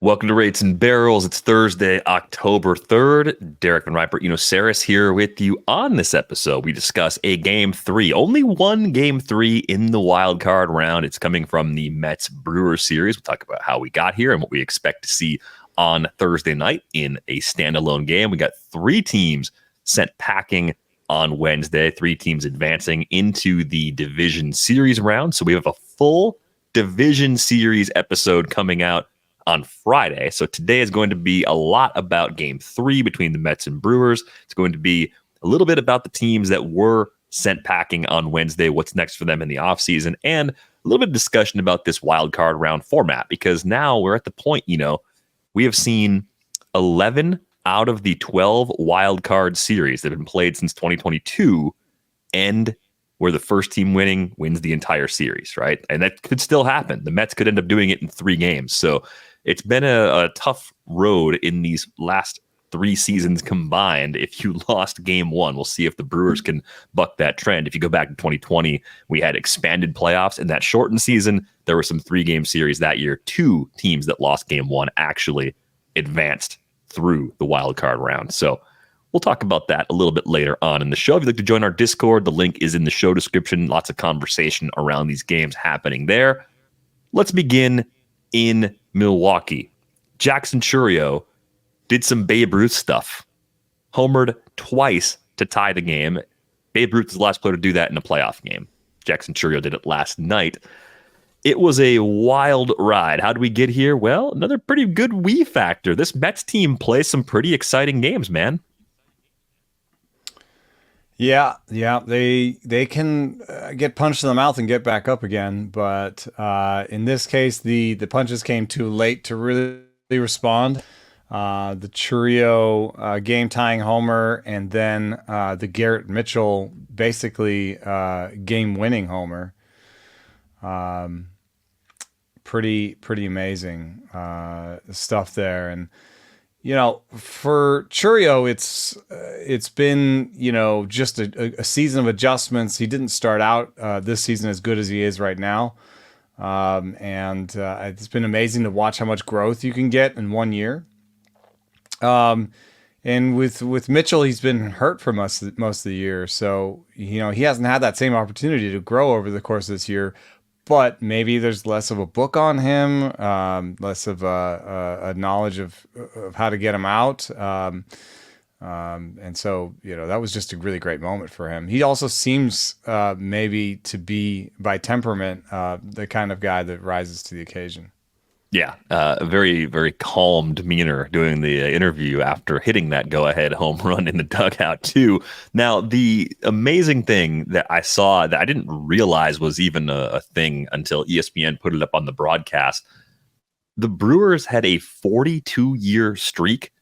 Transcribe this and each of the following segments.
Welcome to Rates and Barrels. It's Thursday, October 3rd. Derek VanRiper, Sarris here with you on this episode. We discuss a game three, only one game three in the wild card round. It's coming from the Mets Brewers series. We'll talk about how we got here and what we expect to see on Thursday night in a standalone game. We got three teams sent packing on Wednesday, three teams advancing into the division series round. So we have a full division series episode coming out on Friday. So today is going to be a lot about game three between the Mets and Brewers. It's going to be a little bit about the teams that were sent packing on Wednesday, what's next for them in the offseason, and a little bit of discussion about this wild card round format, because now we're at the point, we have seen 11 out of the 12 wild card series that have been played since 2022 end where the first team winning wins the entire series, right? And that could still happen. The Mets could end up doing it in 3 games. So it's been a tough road in these last 3 seasons combined. If you lost game one, we'll see if the Brewers can buck that trend. If you go back to 2020, we had expanded playoffs in that shortened season. There were some 3-game series that year. 2 teams that lost game one actually advanced through the wild card round. So we'll talk about that a little bit later on in the show. If you'd like to join our Discord, the link is in the show description. Lots of conversation around these games happening there. Let's begin in Milwaukee. Jackson Chourio did some Babe Ruth stuff. Homered twice to tie the game. Babe Ruth is the last player to do that in a playoff game. Jackson Chourio did it last night. It was a wild ride. How did we get here? Well, another pretty good we factor. This Mets team plays some pretty exciting games, man. Yeah, they can get punched in the mouth and get back up again, but in this case, the punches came too late to really respond. The Chourio game-tying homer, and then the Garrett Mitchell basically game-winning homer. Pretty amazing stuff there, and for Chourio, it's been, just a season of adjustments. He didn't start out this season as good as he is right now. And it's been amazing to watch how much growth you can get in 1 year. And with Mitchell, he's been hurt for most of the year. So, he hasn't had that same opportunity to grow over the course of this year. But maybe there's less of a book on him, less of a knowledge of how to get him out. And so, that was just a really great moment for him. He also seems maybe to be, by temperament, the kind of guy that rises to the occasion. Yeah, a very, very calm demeanor doing the interview after hitting that go-ahead home run in the dugout, too. Now, the amazing thing that I saw that I didn't realize was even a thing until ESPN put it up on the broadcast, the Brewers had a 42-year streak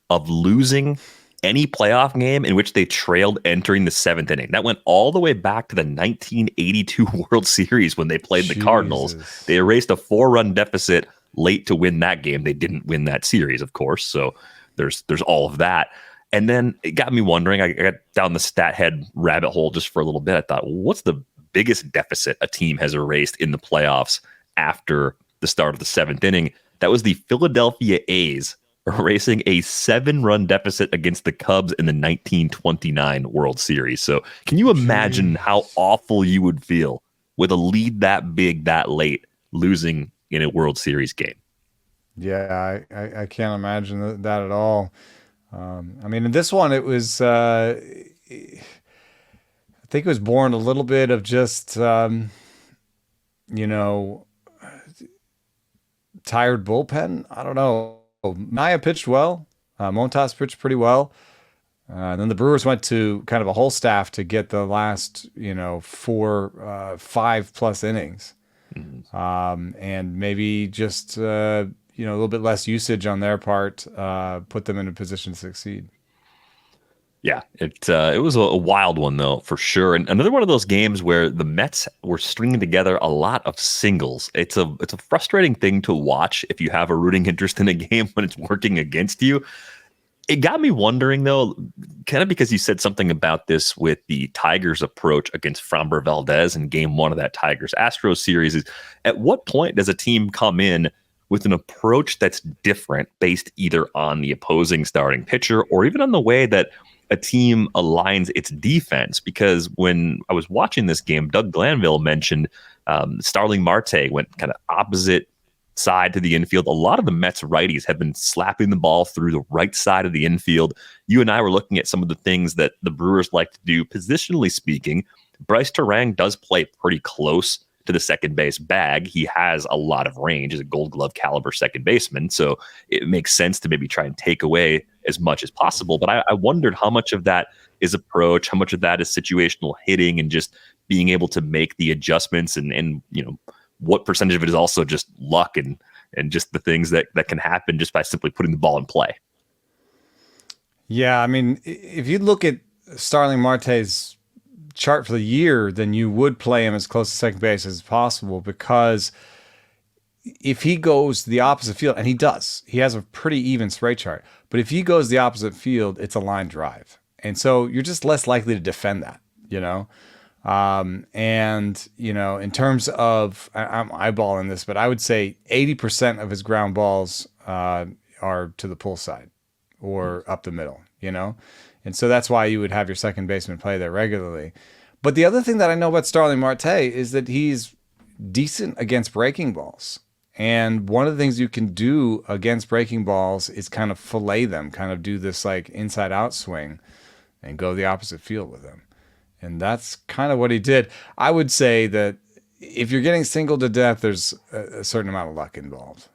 of losing any playoff game in which they trailed entering the 7th inning. That went all the way back to the 1982 World Series when they played the Cardinals. They erased a 4-run deficit late to win that game. They didn't win that series, of course. So there's all of that. And then it got me wondering, I got down the stat head rabbit hole just for a little bit. I thought, what's the biggest deficit a team has erased in the playoffs after the start of the 7th inning? That was the Philadelphia A's erasing a 7-run deficit against the Cubs in the 1929 World Series. So can you imagine how awful you would feel with a lead that big, that late, losing in a World Series game? Yeah, I can't imagine that at all. In this one, it was, I think it was born a little bit of just, tired bullpen. I don't know. Maya pitched well. Montas pitched pretty well. Then the Brewers went to kind of a Wholestaff to get the last, 5+ innings. Mm-hmm. And maybe just, a little bit less usage on their part, put them in a position to succeed. Yeah, it was a wild one, though, for sure. And another one of those games where the Mets were stringing together a lot of singles. It's a frustrating thing to watch if you have a rooting interest in a game when it's working against you. It got me wondering, though, kind of because you said something about this with the Tigers' approach against Framber Valdez in game one of that Tigers-Astros series, is at what point does a team come in with an approach that's different based either on the opposing starting pitcher or even on the way that a team aligns its defense. Because when I was watching this game, Doug Glanville mentioned Starling Marte went kind of opposite side to the infield. A lot of the Mets righties have been slapping the ball through the right side of the infield. You and I were looking at some of the things that the Brewers like to do, positionally speaking. Bryce Terang does play pretty close to the second base bag. He has a lot of range as a Gold Glove caliber second baseman, so it makes sense to maybe try and take away as much as possible. But I wondered how much of that is approach, how much of that is situational hitting and just being able to make the adjustments, and what percentage of it is also just luck and just the things that can happen just by simply putting the ball in play. Yeah, I mean, if you look at Starling Marte's chart for the year, then you would play him as close to second base as possible, because if he goes the opposite field, and he does, he has a pretty even straight chart, but if he goes the opposite field, it's a line drive. And so you're just less likely to defend that, in terms of, I'm eyeballing this, but I would say 80% of his ground balls are to the pull side or up the middle, And so that's why you would have your second baseman play there regularly. But the other thing that I know about Starling Marte is that he's decent against breaking balls. And one of the things you can do against breaking balls is kind of fillet them, kind of do this like inside out swing and go the opposite field with them. And that's kind of what he did. I would say that if you're getting singled to death, there's a certain amount of luck involved.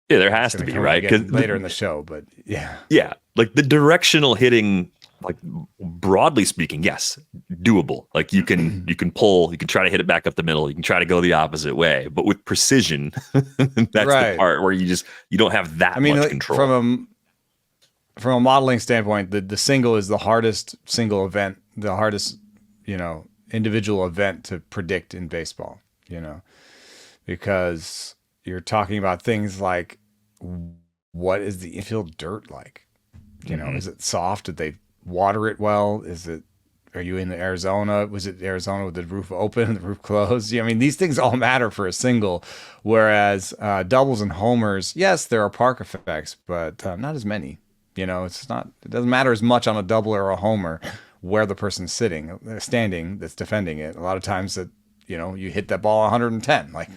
Yeah, there has to be, right? Because later in the show, but yeah. Yeah, like the directional hitting, like broadly speaking, yes, doable. Like you can pull, you can try to hit it back up the middle, you can try to go the opposite way, but with precision, that's right. The part where you don't have that much control. From a modeling standpoint, the single is the hardest single event, the hardest, individual event to predict in baseball, because you're talking about things like, what is the infield dirt like? Is it soft? Did they water it well? Are you in Arizona? Was it Arizona with the roof open and the roof closed? I mean, these things all matter for a single, whereas doubles and homers, yes, there are park effects, but not as many. It doesn't matter as much on a double or a homer where the person's standing that's defending it. A lot of times that, you hit that ball 110, like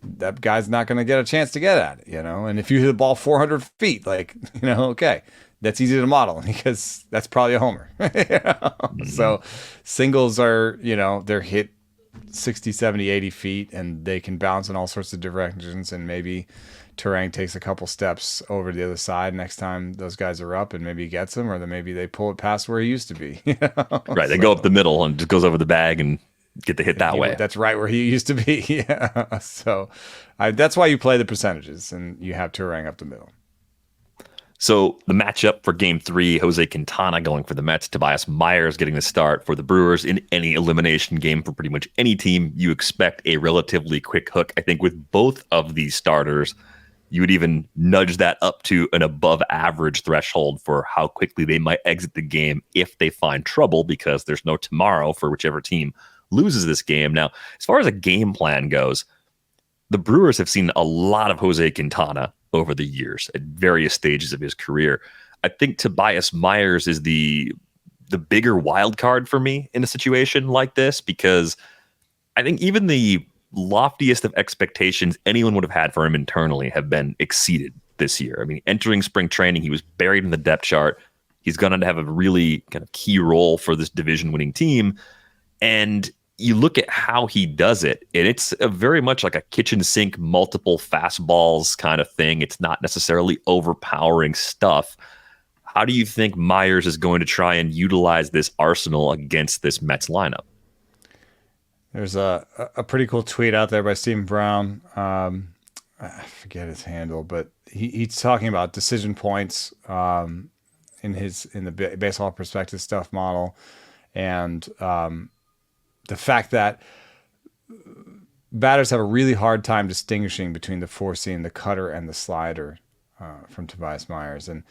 that guy's not going to get a chance to get at it, and if you hit the ball 400 feet, like, okay, that's easy to model because that's probably a homer. So singles are, they're hit 60, 70, 80 feet and they can bounce in all sorts of directions, and maybe Terang takes a couple steps over to the other side next time those guys are up and maybe he gets them, or then maybe they pull it past where he used to be. Right. They go up the middle and just goes over the bag and get the hit that way. That's right where he used to be. Yeah. So that's why you play the percentages and you have Terang up the middle. So the matchup for Game 3, Jose Quintana going for the Mets, Tobias Myers getting the start for the Brewers. In any elimination game for pretty much any team, you expect a relatively quick hook. I think with both of these starters, you would even nudge that up to an above average threshold for how quickly they might exit the game if they find trouble, because there's no tomorrow for whichever team loses this game. Now, as far as a game plan goes, the Brewers have seen a lot of Jose Quintana over the years at various stages of his career. I think Tobias Myers is the bigger wild card for me in a situation like this, because I think even the loftiest of expectations anyone would have had for him internally have been exceeded this year. I mean, entering spring training, he was buried in the depth chart. He's going to have a really kind of key role for this division-winning team. And you look at how he does it, and it's very much like a kitchen sink, multiple fastballs kind of thing. It's not necessarily overpowering stuff. How do you think Myers is going to try and utilize this arsenal against this Mets lineup? There's a pretty cool tweet out there by Stephen Brown. I forget his handle, but he's talking about decision points in the baseball perspective stuff model, and the fact that batters have a really hard time distinguishing between the four seam, the cutter, and the slider from Tobias Myers. And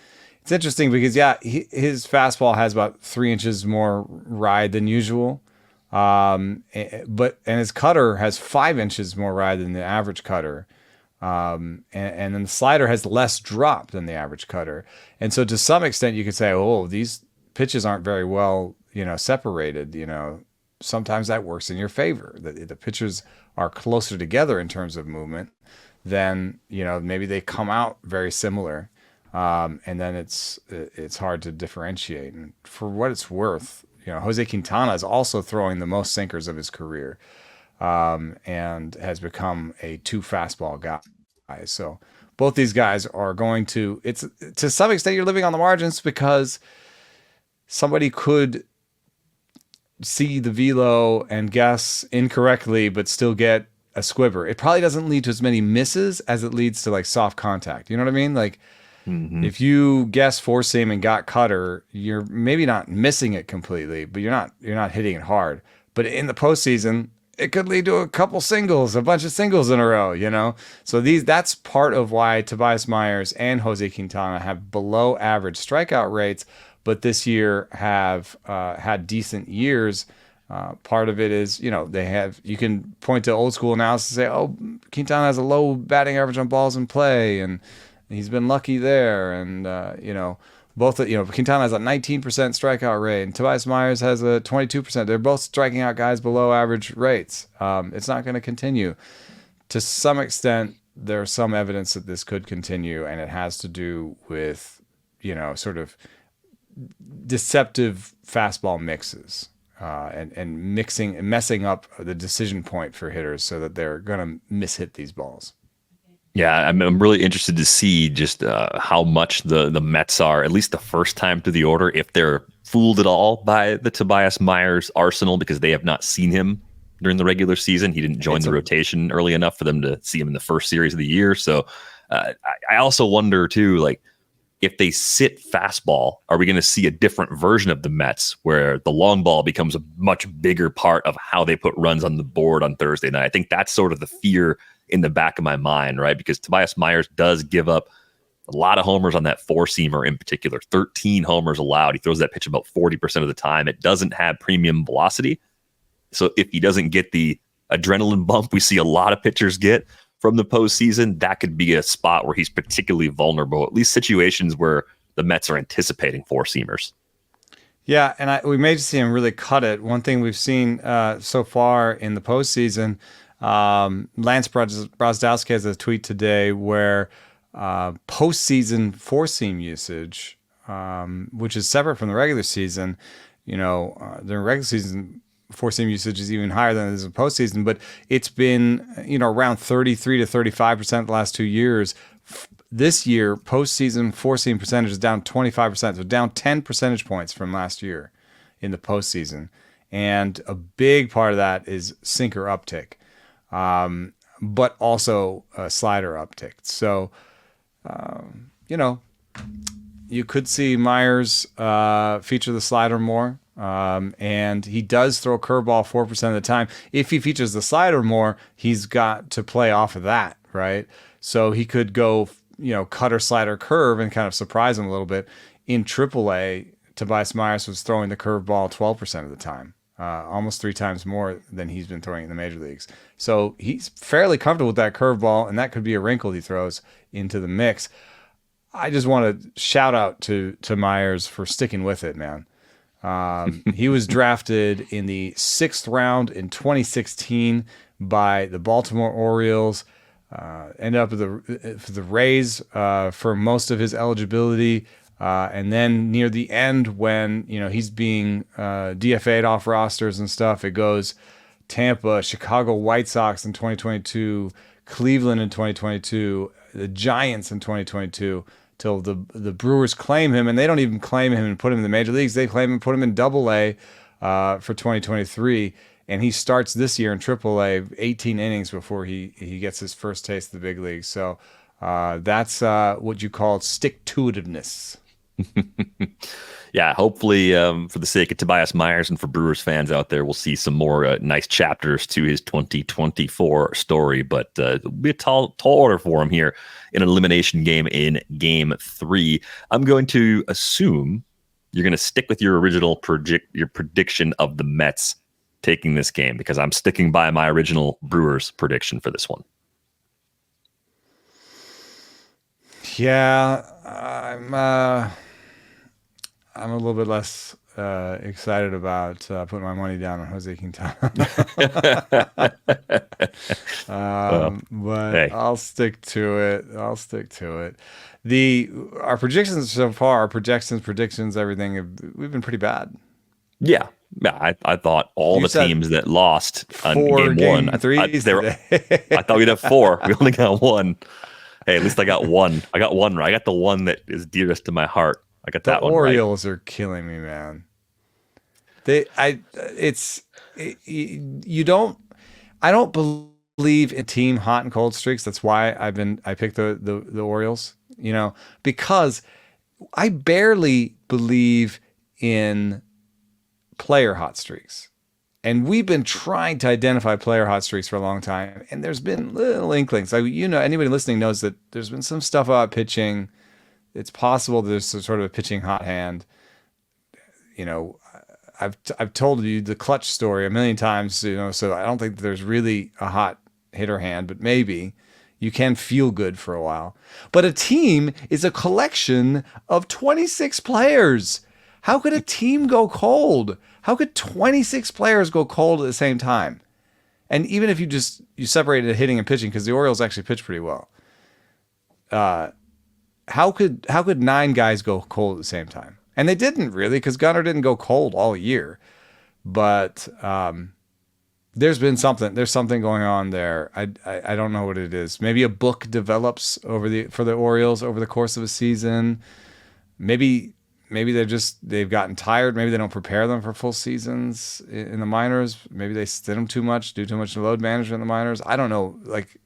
it's interesting because, his fastball has about 3 inches more ride than usual. And his cutter has 5 inches more ride than the average cutter. And then the slider has less drop than the average cutter. And so to some extent you could say, oh, these pitches aren't very well, separated. Sometimes that works in your favor. The pitchers are closer together in terms of movement, then maybe they come out very similar, and then it's hard to differentiate. And for what it's worth, Jose Quintana is also throwing the most sinkers of his career, and has become a 2 fastball guy. So both these guys are going to. It's to some extent you're living on the margins because somebody could see the velo and guess incorrectly, but still get a squibber. It probably doesn't lead to as many misses as it leads to like soft contact. You know what I mean? Like if you guess 4-seam and got cutter, you're maybe not missing it completely, but you're not hitting it hard. But in the postseason, it could lead to a bunch of singles in a row. So that's part of why Tobias Myers and Jose Quintana have below average strikeout rates, but this year have had decent years. Part of it is, you can point to old school analysis and say, oh, Quintana has a low batting average on balls in play, and he's been lucky there. And, Quintana has a 19% strikeout rate, and Tobias Myers has a 22%. They're both striking out guys below average rates. It's not going to continue. To some extent, there's some evidence that this could continue, and it has to do with, sort of deceptive fastball mixes, and messing up the decision point for hitters so that they're going to mishit these balls. Yeah, I'm really interested to see just how much the Mets are, at least the first time through the order, if they're fooled at all by the Tobias Myers arsenal, because they have not seen him during the regular season. He didn't join the rotation early enough for them to see him in the first series of the year. So I also wonder, too, like, if they sit fastball, are we going to see a different version of the Mets where the long ball becomes a much bigger part of how they put runs on the board on Thursday night? I think that's sort of the fear in the back of my mind, right? Because Tobias Myers does give up a lot of homers on that 4-seamer in particular, 13 homers allowed. He throws that pitch about 40% of the time. It doesn't have premium velocity. So if he doesn't get the adrenaline bump we see a lot of pitchers get from the postseason, that could be a spot where he's particularly vulnerable, at least situations where the Mets are anticipating 4-seamers. Yeah, and we may see him really cut it. One thing we've seen so far in the postseason, Lance Brozdowski has a tweet today where postseason 4-seam usage, which is separate from the regular season, the regular season 4-seam usage is even higher than it is in postseason, but it's been, around 33 to 35% the last 2 years. This year, postseason 4-seam percentage is down 25%, so down 10 percentage points from last year in the postseason. And a big part of that is sinker uptick, but also a slider uptick. So, you could see Myers feature the slider more. And he does throw a curveball 4% of the time. If he features the slider more, he's got to play off of that, right? So he could go, cutter, slider, curve and kind of surprise him a little bit. In AAA, Tobias Myers was throwing the curveball 12% of the time, almost 3 times more than he's been throwing in the major leagues. So he's fairly comfortable with that curveball, and that could be a wrinkle he throws into the mix. I just want to shout out to Myers for sticking with it, man. He was drafted in the 6th round in 2016 by the Baltimore Orioles. Ended up with the Rays for most of his eligibility, and then near the end, when he's being DFA'd off rosters and stuff, it goes Tampa, Chicago White Sox in 2022, Cleveland in 2022, the Giants in 2022. Till the Brewers claim him, and they don't even claim him and put him in the major leagues. They claim him, put him in Double-A for 2023, and he starts this year in Triple-A, 18 innings before he gets his first taste of the big leagues. So that's what you call stick-to-itiveness. Yeah, hopefully for the sake of Tobias Myers and for Brewers fans out there, we'll see some more nice chapters to his 2024 story. But it'll be a tall order for him here in an elimination game in Game 3. I'm going to assume you're going to stick with your original prediction of the Mets taking this game, because I'm sticking by my original Brewers prediction for this one. Yeah, I'm a little bit less excited about putting my money down on Jose Quintana. Well, But hey, I'll stick to it. Our predictions so far, our predictions, everything, we've been pretty bad. yeah. I thought all You the said teams that lost on 4 game one, game threes today. I thought we'd have four. We only got one. Hey, at least I got one. I got one right. I got the one that is dearest to my heart. I got The that one right. Orioles are killing me, man. They, I, it's, you don't, I don't believe in team hot and cold streaks. That's why I picked the Orioles, because I barely believe in player hot streaks. And we've been trying to identify player hot streaks for a long time. And there's been little inklings. Like, anybody listening knows that there's been some stuff about pitching. It's possible there's some sort of a pitching hot hand. I've told you the clutch story a million times, so I don't think there's really a hot hitter hand, but maybe you can feel good for a while. But a team is a collection of 26 players. How could a team go cold? How could 26 players go cold at the same time? And even if you separated hitting and pitching, because the Orioles actually pitch pretty well, how could 9 guys go cold at the same time? And they didn't really, because Gunnar didn't go cold all year. But there's something going on there. I don't know what it is. Maybe a book develops for the Orioles over the course of a season. Maybe they've gotten tired. Maybe they don't prepare them for full seasons in the minors. Maybe they sit them too much, do too much load management in the minors. I don't know. Like,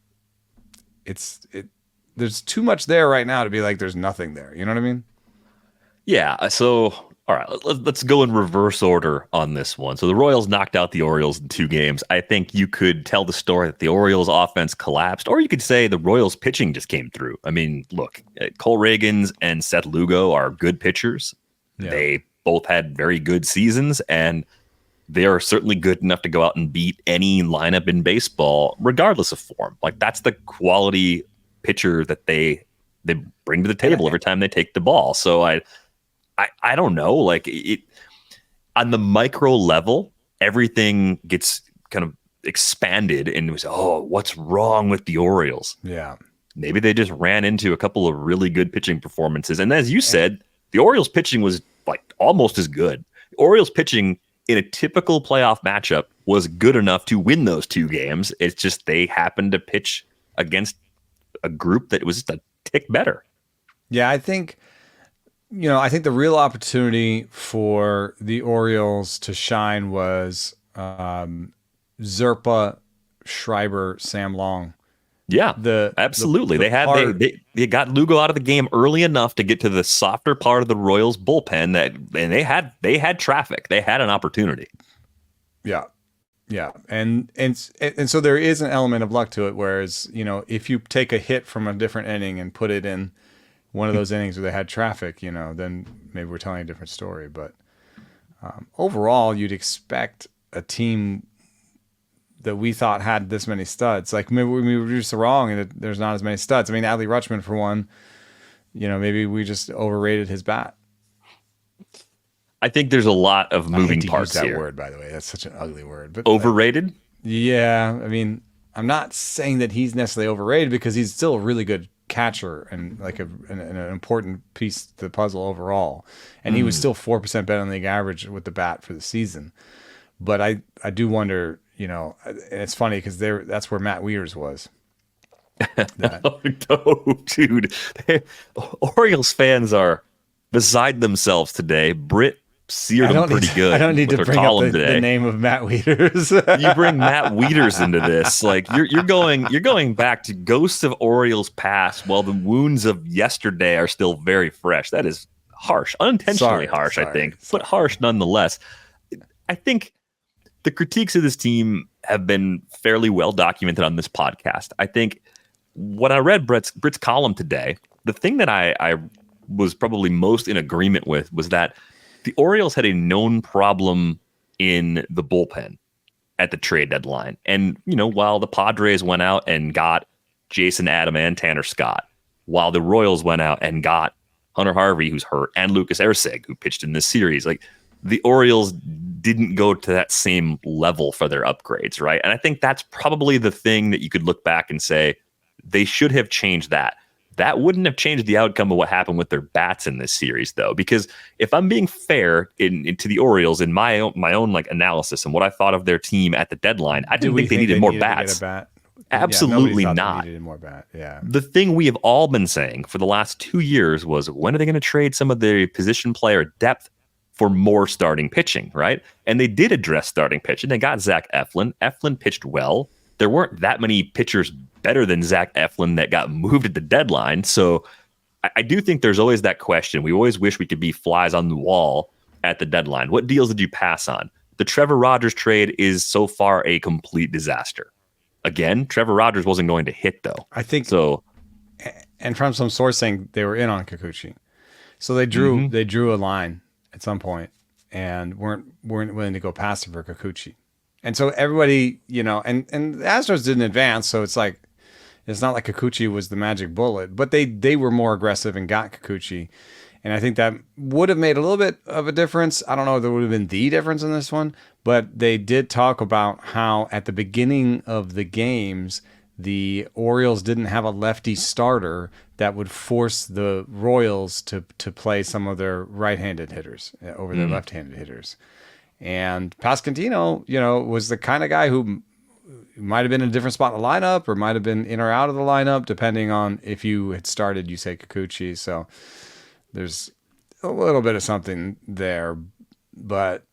there's too much there right now to be like there's nothing there. You know what I mean? Yeah. So, all right, let's go in reverse order on this one. So the Royals knocked out the Orioles in 2 games. I think you could tell the story that the Orioles offense collapsed, or you could say the Royals pitching just came through. I mean, look, Cole Reagans and Seth Lugo are good pitchers. Yeah. They both had very good seasons, and they are certainly good enough to go out and beat any lineup in baseball, regardless of form. Like, that's the quality pitcher that they bring to the table every time they take the ball. So I don't know, like, it on the micro level, everything gets kind of expanded and it was, what's wrong with the Orioles? Yeah. Maybe they just ran into a couple of really good pitching performances. And as you said, the Orioles pitching was like almost as good. The Orioles pitching in a typical playoff matchup was good enough to win those 2 games. It's just they happened to pitch against a group that was just a tick better. Yeah, I think the real opportunity for the Orioles to shine was Zerpa, Schreiber, Sam Long. Yeah, absolutely. They got Lugo out of the game early enough to get to the softer part of the Royals bullpen and they had traffic. They had an opportunity. Yeah. Yeah. And so there is an element of luck to it. Whereas, if you take a hit from a different inning and put it in one of those innings where they had traffic, then maybe we're telling a different story. But overall, you'd expect a team that we thought had this many studs. Like, maybe we were just wrong and there's not as many studs. I mean, Adley Rutschman, for one, maybe we just overrated his bat. I think there's a lot of moving parts use that here. Word, by the way, that's such an ugly word. But overrated? Yeah, I mean, I'm not saying that he's necessarily overrated because he's still a really good catcher and like an important piece to the puzzle overall. And he was still 4% better than the league average with the bat for the season. But I do wonder, and it's funny because that's where Matt Wieters was. Oh, dude. Orioles fans are beside themselves today. Britt seared him pretty good. I don't need to bring up the name of Matt Wieters. You bring Matt Wieters into this, like you're going back to ghosts of Orioles past, while the wounds of yesterday are still very fresh. That is harsh, unintentionally harsh, I think, but harsh nonetheless. I think the critiques of this team have been fairly well documented on this podcast. I think when I read Britt's column today, the thing that I was probably most in agreement with was that the Orioles had a known problem in the bullpen at the trade deadline. And, while the Padres went out and got Jason Adam and Tanner Scott, while the Royals went out and got Hunter Harvey, who's hurt, and Lucas Erceg, who pitched in this series. Like, the Orioles didn't go to that same level for their upgrades, right? And I think that's probably the thing that you could look back and say they should have changed that. That wouldn't have changed the outcome of what happened with their bats in this series, though, because if I'm being fair to the Orioles in my own like analysis and what I thought of their team at the deadline, I didn't think they needed more bats. Absolutely not. Needed more bat. Yeah. The thing we have all been saying for the last 2 years was, when are they going to trade some of their position player depth for more starting pitching, right? And they did address starting pitching. They got Zach Eflin. Eflin pitched well. There weren't that many pitchers better than Zach Eflin that got moved at the deadline. So I do think there's always that question. We always wish we could be flies on the wall at the deadline. What deals did you pass on? The Trevor Rogers trade is so far a complete disaster. Again, Trevor Rogers wasn't going to hit, though. I think so. And from some source saying they were in on Kikuchi, so they drew a line at some point and weren't willing to go past it for Kikuchi. And so everybody, and the Astros didn't advance, so it's like it's not like Kikuchi was the magic bullet, but they were more aggressive and got Kikuchi. And I think that would have made a little bit of a difference. I don't know if there would have been the difference in this one, but they did talk about how at the beginning of the games, the Orioles didn't have a lefty starter that would force the Royals to play some of their right-handed hitters over their left-handed hitters. And Pasquantino, was the kind of guy who might have been in a different spot in the lineup or might have been in or out of the lineup, depending on if you had started Yusei Kikuchi. So there's a little bit of something there, but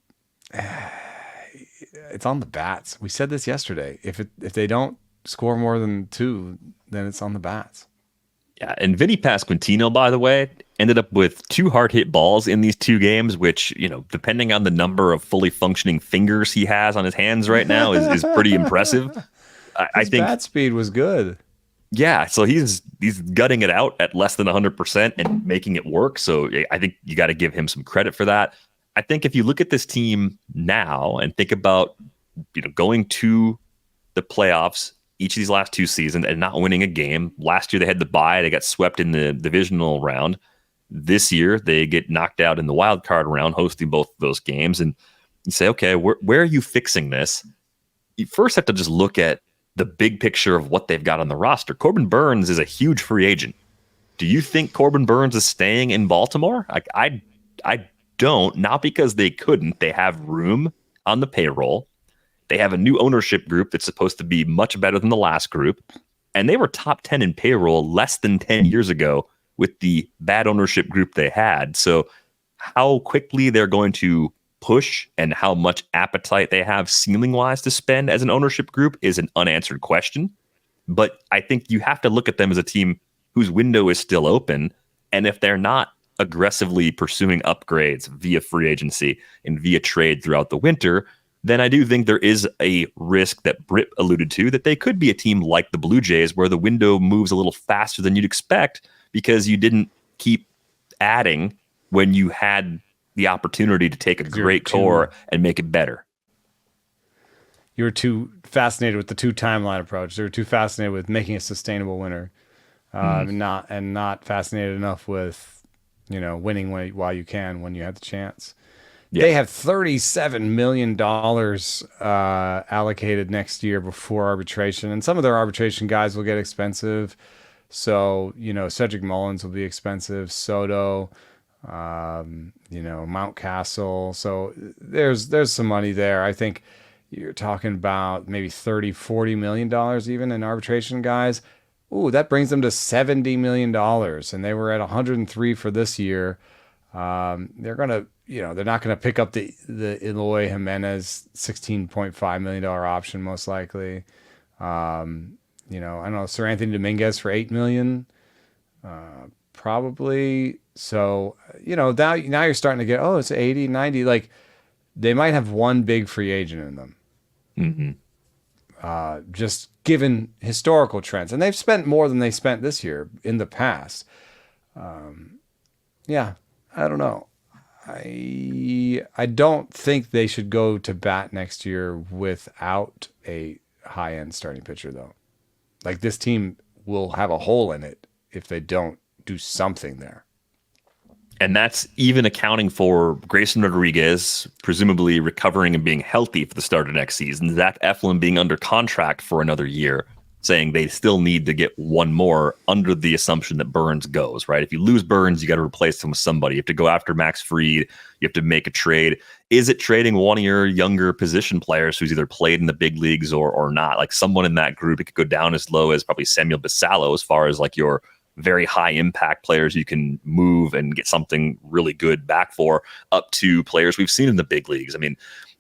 it's on the bats. We said this yesterday. If they don't score more than 2, then it's on the bats. Yeah, and Vinny Pasquantino, by the way, ended up with 2 hard hit balls in these 2 games, which, depending on the number of fully functioning fingers he has on his hands right now, is pretty impressive. I think bat speed was good. Yeah, so he's gutting it out at less than 100% and making it work. So I think you got to give him some credit for that. I think if you look at this team now and think about going to the playoffs each of these last 2 seasons and not winning a game. Last year they had the bye; they got swept in the divisional round. This year they get knocked out in the wild card round, hosting both of those games. And you say, okay, where are you fixing this? You first have to just look at the big picture of what they've got on the roster. Corbin Burns is a huge free agent. Do you think Corbin Burns is staying in Baltimore? I don't, not because they couldn't. They have room on the payroll. They have a new ownership group that's supposed to be much better than the last group. And they were top 10 in payroll less than 10 years ago with the bad ownership group they had. So how quickly they're going to push and how much appetite they have ceiling wise to spend as an ownership group is an unanswered question. But I think you have to look at them as a team whose window is still open. And if they're not aggressively pursuing upgrades via free agency and via trade throughout the winter, then I do think there is a risk that Britt alluded to that they could be a team like the Blue Jays where the window moves a little faster than you'd expect because you didn't keep adding when you had the opportunity to take a great core and make it better. You were too fascinated with the 2 timeline approach. They were too fascinated with making a sustainable winner, not fascinated enough with winning while you can when you have the chance. Yeah. They have $37 million allocated next year before arbitration, and some of their arbitration guys will get expensive. So Cedric Mullins will be expensive. Soto. Mountcastle. So there's some money there. I think you're talking about maybe $30-40 million even in arbitration guys. Ooh, that brings them to $70 million. And they were at 103 for this year. They're gonna, they're not gonna pick up the Eloy Jimenez $16.5 million option most likely. I don't know, Sir Anthony Dominguez for $8 million. Probably. So, now you're starting to get, it's 80, 90. Like, they might have one big free agent in them. Mm-hmm. Just given historical trends. And they've spent more than they spent this year in the past. Yeah, I don't know. I don't think they should go to bat next year without a high-end starting pitcher, though. Like, this team will have a hole in it if they don't do something there. And that's even accounting for Grayson Rodriguez presumably recovering and being healthy for the start of next season. Zach Eflin being under contract for another year, saying they still need to get one more under the assumption that Burns goes, right? If you lose Burns, you got to replace him with somebody. You have to go after Max Fried. You have to make a trade. Is it trading one of your younger position players who's either played in the big leagues or not? Like someone in that group, it could go down as low as probably Samuel Basallo as far as like your very high impact players you can move and get something really good back for, up to players we've seen in the big leagues. I mean,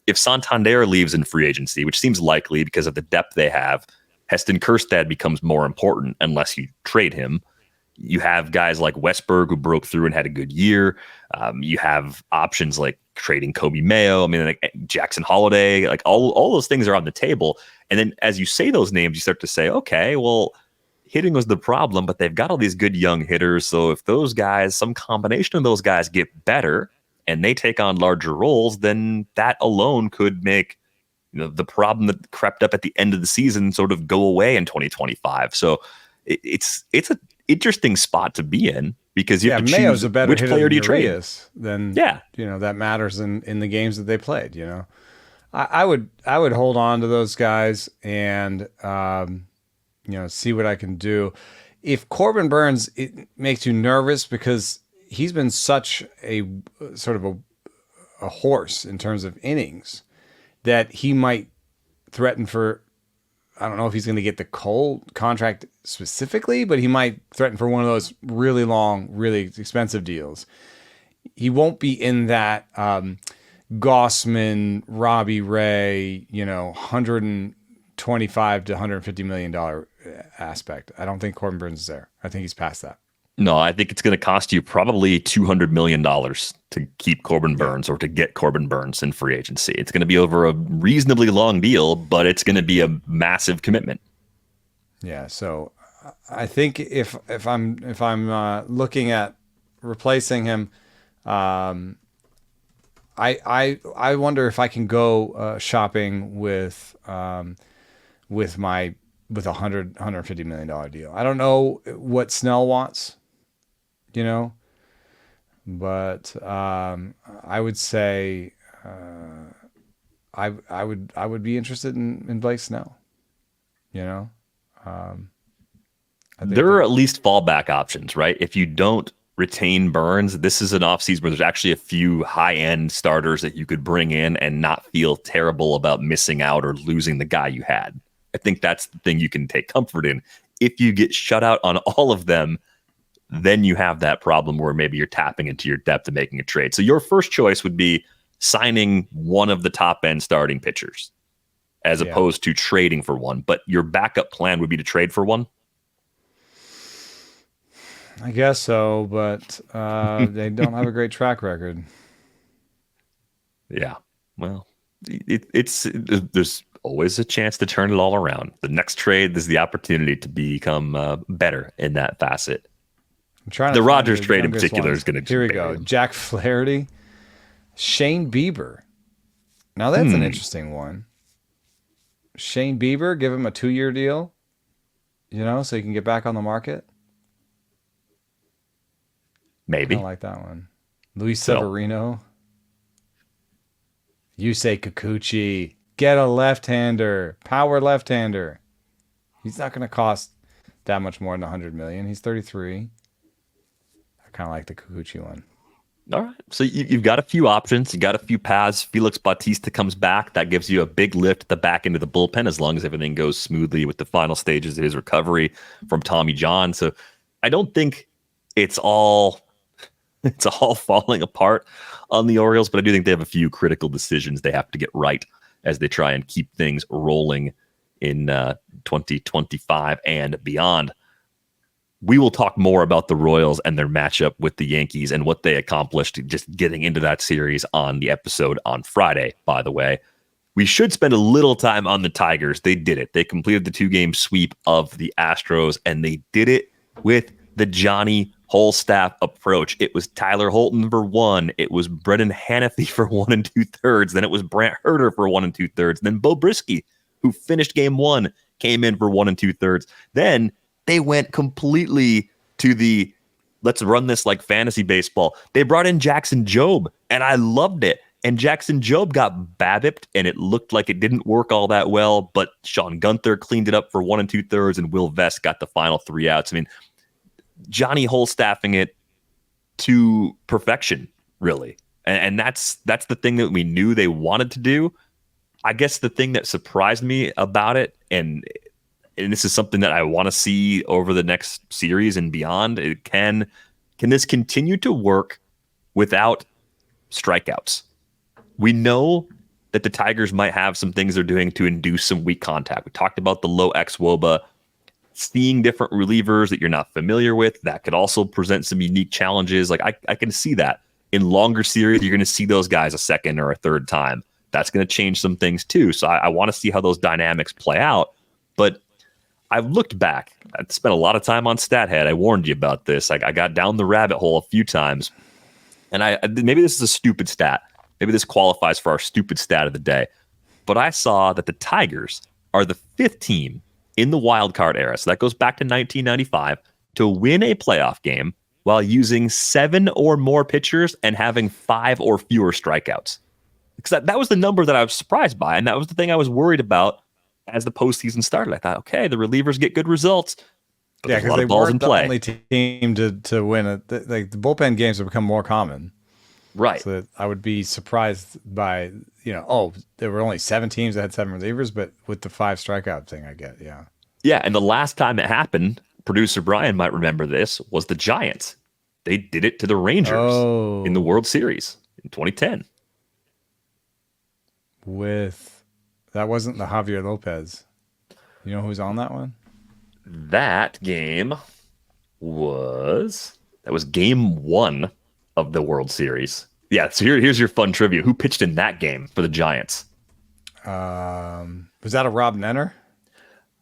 if Santander leaves in free agency, which seems likely because of the depth they have, Heston Kjerstad becomes more important unless you trade him. You have guys like Westberg who broke through and had a good year. You have options like trading Kobe Mayo. I mean, like Jackson Holiday, like all those things are on the table. And then as you say those names, you start to say, okay, well, hitting was the problem, but they've got all these good young hitters. So if those guys, some combination of those guys get better and they take on larger roles, then that alone could make the problem that crept up at the end of the season sort of go away in 2025. So it's an interesting spot to be in because you have to Mayo's choose a better which hitter player do you than trade. Urias, then that matters in the games that they played. I would hold on to those guys and see what I can do. If Corbin Burns, it makes you nervous because he's been such a sort of a horse in terms of innings that he might threaten for, I don't know if he's going to get the Cole contract specifically, but he might threaten for one of those really long, really expensive deals. He won't be in that Gossman, Robbie Ray, $125 to $150 million aspect. I don't think Corbin Burns is there. I think he's past that. No, I think it's going to cost you probably $200 million to keep Corbin Burns or to get Corbin Burns in free agency. It's going to be over a reasonably long deal, but it's going to be a massive commitment. Yeah, so I think if I'm looking at replacing him, I wonder if I can go shopping with $150 million deal. I don't know what Snell wants, but I would say I would be interested in Blake Snell. There are at least fallback options, right? If you don't retain Burns, this is an offseason where there's actually a few high-end starters that you could bring in and not feel terrible about missing out or losing the guy you had. I think that's the thing you can take comfort in. If you get shut out on all of them, then you have that problem where maybe you're tapping into your depth and making a trade. So your first choice would be signing one of the top-end starting pitchers as opposed to trading for one. But your backup plan would be to trade for one? I guess so, but they don't have a great track record. Yeah, well, there's always a chance to turn it all around. The next trade is the opportunity to become better in that facet. The Rogers trade in particular is going to. Here we go. Jack Flaherty, Shane Bieber. Now that's an interesting one. Shane Bieber, give him a 2-year deal, so he can get back on the market. Maybe. I like that one. Luis Severino. You say Kikuchi. Get a left-hander. Power left-hander. He's not going to cost that much more than $100 million. He's 33. I kind of like the Kikuchi one. All right. So you've got a few options. You got a few paths. Felix Bautista comes back. That gives you a big lift at the back end of the bullpen as long as everything goes smoothly with the final stages of his recovery from Tommy John. So I don't think it's all falling apart on the Orioles, but I do think they have a few critical decisions they have to get right as they try and keep things rolling in 2025 and beyond. We will talk more about the Royals and their matchup with the Yankees and what they accomplished just getting into that series on the episode on Friday, by the way. We should spend a little time on the Tigers. They did it. They completed the 2-game sweep of the Astros, and they did it with the Johnny Wholestaff approach. It was Tyler Holton for 1. It was Brendan Hanafy for 1 2/3. Then it was Brant Herter for 1 2/3. Then Bo Brisky, who finished game 1, came in for 1 2/3. Then they went completely to the let's run this like fantasy baseball. They brought in Jackson Jobe, and I loved it. And Jackson Jobe got BABIP'd, and it looked like it didn't work all that well, but Sean Gunther cleaned it up for 1 2/3, and Will Vest got the final 3 outs. I mean, Johnny Wholestaffing it to perfection, really. And that's the thing that we knew they wanted to do. I guess the thing that surprised me about it, and this is something that I want to see over the next series and beyond, can this continue to work without strikeouts? We know that the Tigers might have some things they're doing to induce some weak contact. We talked about the low xWOBA, seeing different relievers that you're not familiar with. That could also present some unique challenges. Like I can see that. In longer series, you're going to see those guys a second or a third time. That's going to change some things too. So I want to see how those dynamics play out. But I've looked back. I've spent a lot of time on StatHead. I warned you about this. I got down the rabbit hole a few times. And maybe this is a stupid stat. Maybe this qualifies for our stupid stat of the day. But I saw that the Tigers are the 5th team in the wild card era. So that goes back to 1995 to win a playoff game while using 7 or more pitchers and having 5 or fewer strikeouts. Because that was the number that I was surprised by. And that was the thing I was worried about as the postseason started. I thought, okay, the relievers get good results. But yeah, because they weren't the only team to win it. Like the bullpen games have become more common. Right. So I would be surprised by, there were only 7 teams that had 7 relievers, but with the 5 strikeout thing, I get, yeah. Yeah, and the last time it happened, producer Brian might remember this, was the Giants. They did it to the Rangers in the World Series in 2010. That wasn't the Javier Lopez. You know who's on that one? That game was game 1 of the World Series. Yeah, so here's your fun trivia. Who pitched in that game for the Giants? Was that a Rob Nenner?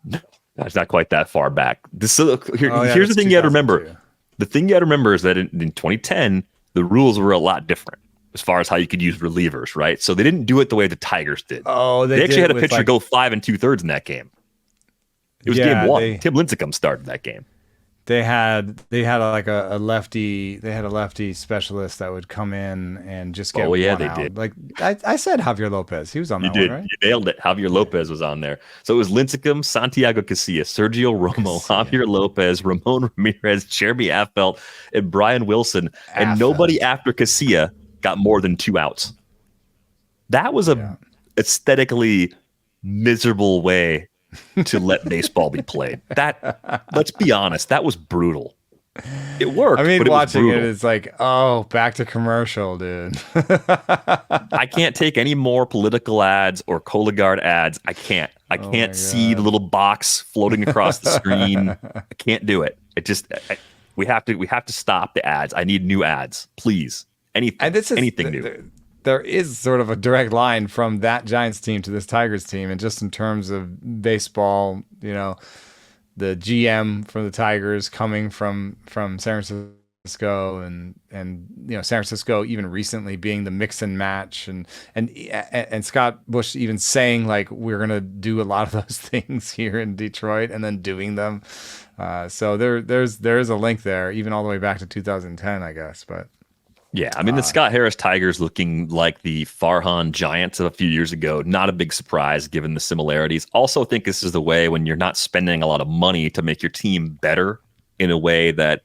No, that's not quite that far back. Here's the thing you got to remember. The thing you got to remember is that in 2010, the rules were a lot different as far as how you could use relievers, right? So they didn't do it the way the Tigers did. Oh, they actually had a pitcher go 5 2/3 in that game. It was game 1. Tim Lincecum started that game. They had like a lefty. They had a lefty specialist that would come in and just get. Oh yeah, they did. Like I said, Javier Lopez. He was on that one, right? You nailed it. Javier Lopez was on there. So it was Lincecum, Santiago Casillas, Sergio Romo, Javier Lopez, Ramon Ramirez, Jeremy Affeldt, and Brian Wilson. And nobody after Casillas got more than 2 outs. That was a aesthetically miserable way to let baseball be played. That, let's be honest, that was brutal. It worked. I mean, but watching it, it's like, back to commercial, dude. I can't take any more political ads or Cologuard ads. I can't see the little box floating across the screen. I can't do it. We have to stop the ads. I need new ads, please. Anything new. There is sort of a direct line from that Giants team to this Tigers team, and just in terms of baseball, the GM for the Tigers coming from San Francisco, and San Francisco even recently being the mix and match, and Scott Bush even saying like we're gonna do a lot of those things here in Detroit and then doing them. So there's a link there, even all the way back to 2010, I guess, but. Yeah, I mean, the Scott Harris Tigers looking like the Farhan Giants of a few years ago, not a big surprise given the similarities. Also think this is the way when you're not spending a lot of money to make your team better in a way that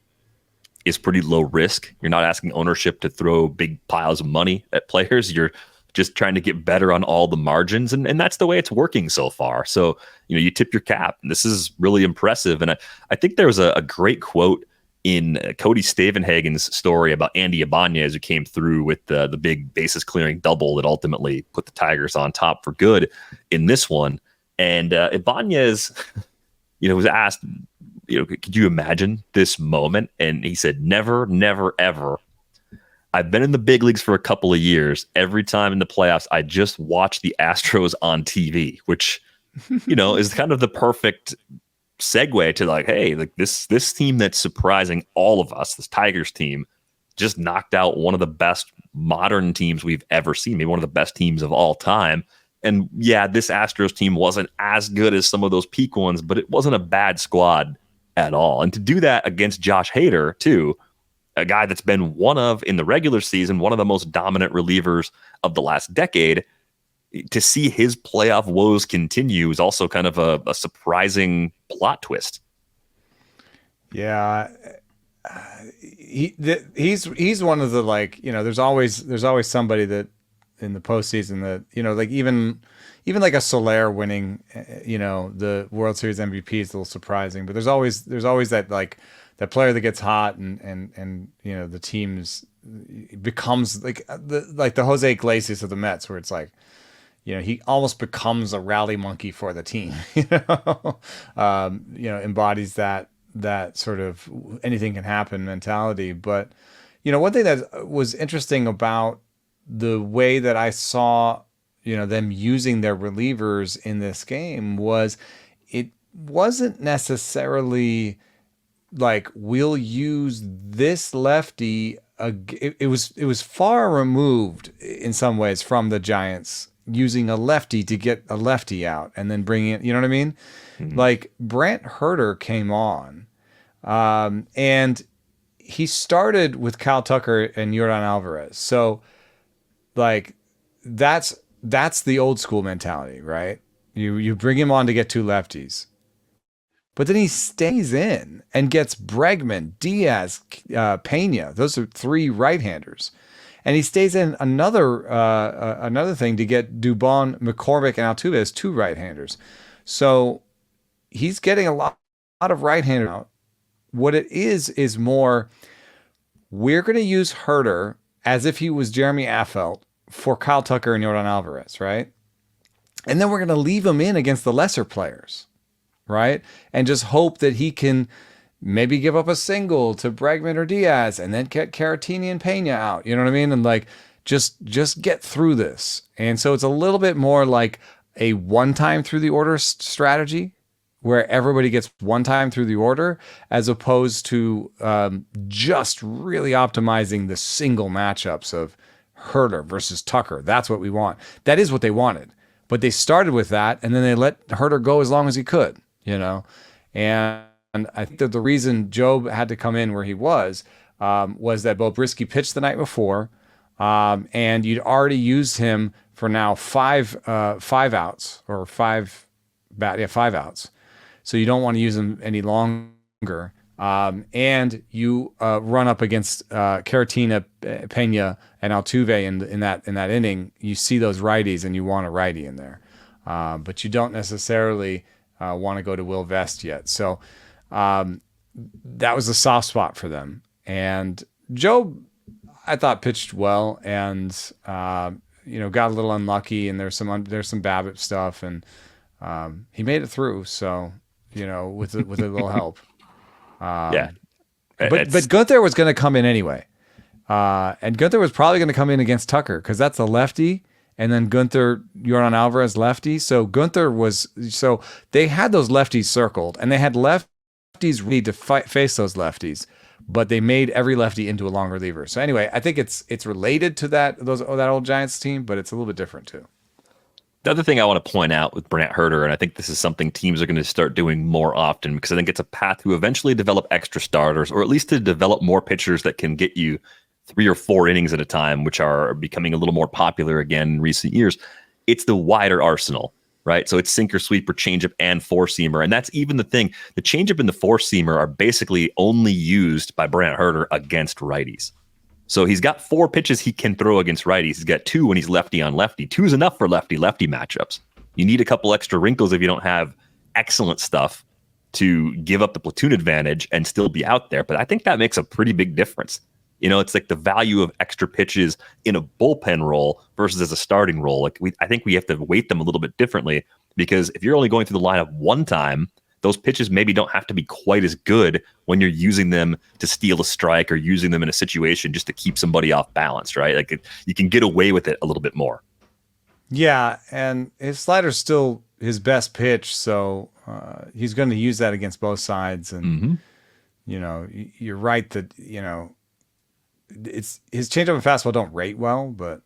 is pretty low risk. You're not asking ownership to throw big piles of money at players. You're just trying to get better on all the margins, and that's the way it's working so far. So, you tip your cap, and this is really impressive. And I think there was a great quote in Cody Stavenhagen's story about Andy Ibanez, who came through with the big bases clearing double that ultimately put the Tigers on top for good in this one. And Ibanez, was asked, could you imagine this moment? And he said, never, never, ever. I've been in the big leagues for a couple of years. Every time in the playoffs, I just watch the Astros on TV, which, is kind of the perfect segue to like, hey, like this team that's surprising all of us, this Tigers team, just knocked out one of the best modern teams we've ever seen, maybe one of the best teams of all time. And yeah, this Astros team wasn't as good as some of those peak ones, but it wasn't a bad squad at all. And to do that against Josh Hader, too, a guy that's been in the regular season, one of the most dominant relievers of the last decade, to see his playoff woes continue is also kind of a surprising plot twist. Yeah. He's one of the, like, there's always somebody that in the postseason that, like even like a Soler winning, the World Series MVP is a little surprising, but there's always that, like, that player that gets hot and the teams becomes like the Jose Iglesias of the Mets, where it's like, he almost becomes a rally monkey for the team, embodies that sort of anything can happen mentality. But, one thing that was interesting about the way that I saw, them using their relievers in this game was it wasn't necessarily like, we'll use this lefty. It was far removed in some ways from the Giants using a lefty to get a lefty out and then bring in, you know what I mean? Mm-hmm. Like, Brant Herter came on, and he started with Kyle Tucker and Yordan Alvarez. So, like, that's the old school mentality, right? You bring him on to get two lefties. But then he stays in and gets Bregman, Diaz, Pena. Those are three right-handers. And he stays in another thing to get Dubon, McCormick, and Altuve as two right-handers. So he's getting a lot of right-handers out. What it is more, we're going to use Herter as if he was Jeremy Affeldt for Kyle Tucker and Yordan Alvarez, right? And then we're going to leave him in against the lesser players, right? And just hope that he can maybe give up a single to Bregman or Diaz and then get Caratini and Pena out. You know what I mean? And, like, just get through this. And so it's a little bit more like a one-time through the order strategy, where everybody gets one time through the order, as opposed to just really optimizing the single matchups of Herter versus Tucker. That's what we want. That is what they wanted. But they started with that, and then they let Herter go as long as he could, And I think that the reason Job had to come in where he was that Bo Brisky pitched the night before, and you'd already used him for now five outs, or five outs. So you don't want to use him any longer. And you run up against Caratina, Pena, and Altuve in that inning. You see those righties, and you want a righty in there, but you don't necessarily want to go to Will Vest yet. So that was a soft spot for them. And Joe, I thought, pitched well, and got a little unlucky, and there's some BABIP stuff, and he made it through. So with a little help. Yeah. But Gunther was going to come in anyway. And Gunther was probably going to come in against Tucker, because that's a lefty, and then Yordan Alvarez lefty. So they had those lefties circled, and they had lefties ready to face those lefties, but they made every lefty into a long reliever. So anyway, I think it's related to that old Giants team, but it's a little bit different too. The other thing I want to point out with Brant Herter, and I think this is something teams are going to start doing more often, because I think it's a path to eventually develop extra starters, or at least to develop more pitchers that can get you 3 or 4 innings at a time, which are becoming a little more popular again in recent years. It's the wider arsenal, right? So it's sinker, sweeper, changeup, and four-seamer. And that's even the thing. The changeup and the four-seamer are basically only used by Brant Herter against righties. So he's got 4 pitches he can throw against righties. He's got 2 when he's lefty on lefty. 2 is enough for lefty-lefty matchups. You need a couple extra wrinkles if you don't have excellent stuff to give up the platoon advantage and still be out there. But I think that makes a pretty big difference. It's like the value of extra pitches in a bullpen role versus as a starting role. Like, I think we have to weight them a little bit differently, because if you're only going through the lineup one time, those pitches maybe don't have to be quite as good when you're using them to steal a strike, or using them in a situation just to keep somebody off balance, right? Like, you can get away with it a little bit more. Yeah, and his slider's still his best pitch, so he's going to use that against both sides. And you're right that it's his changeup and fastball don't rate well, but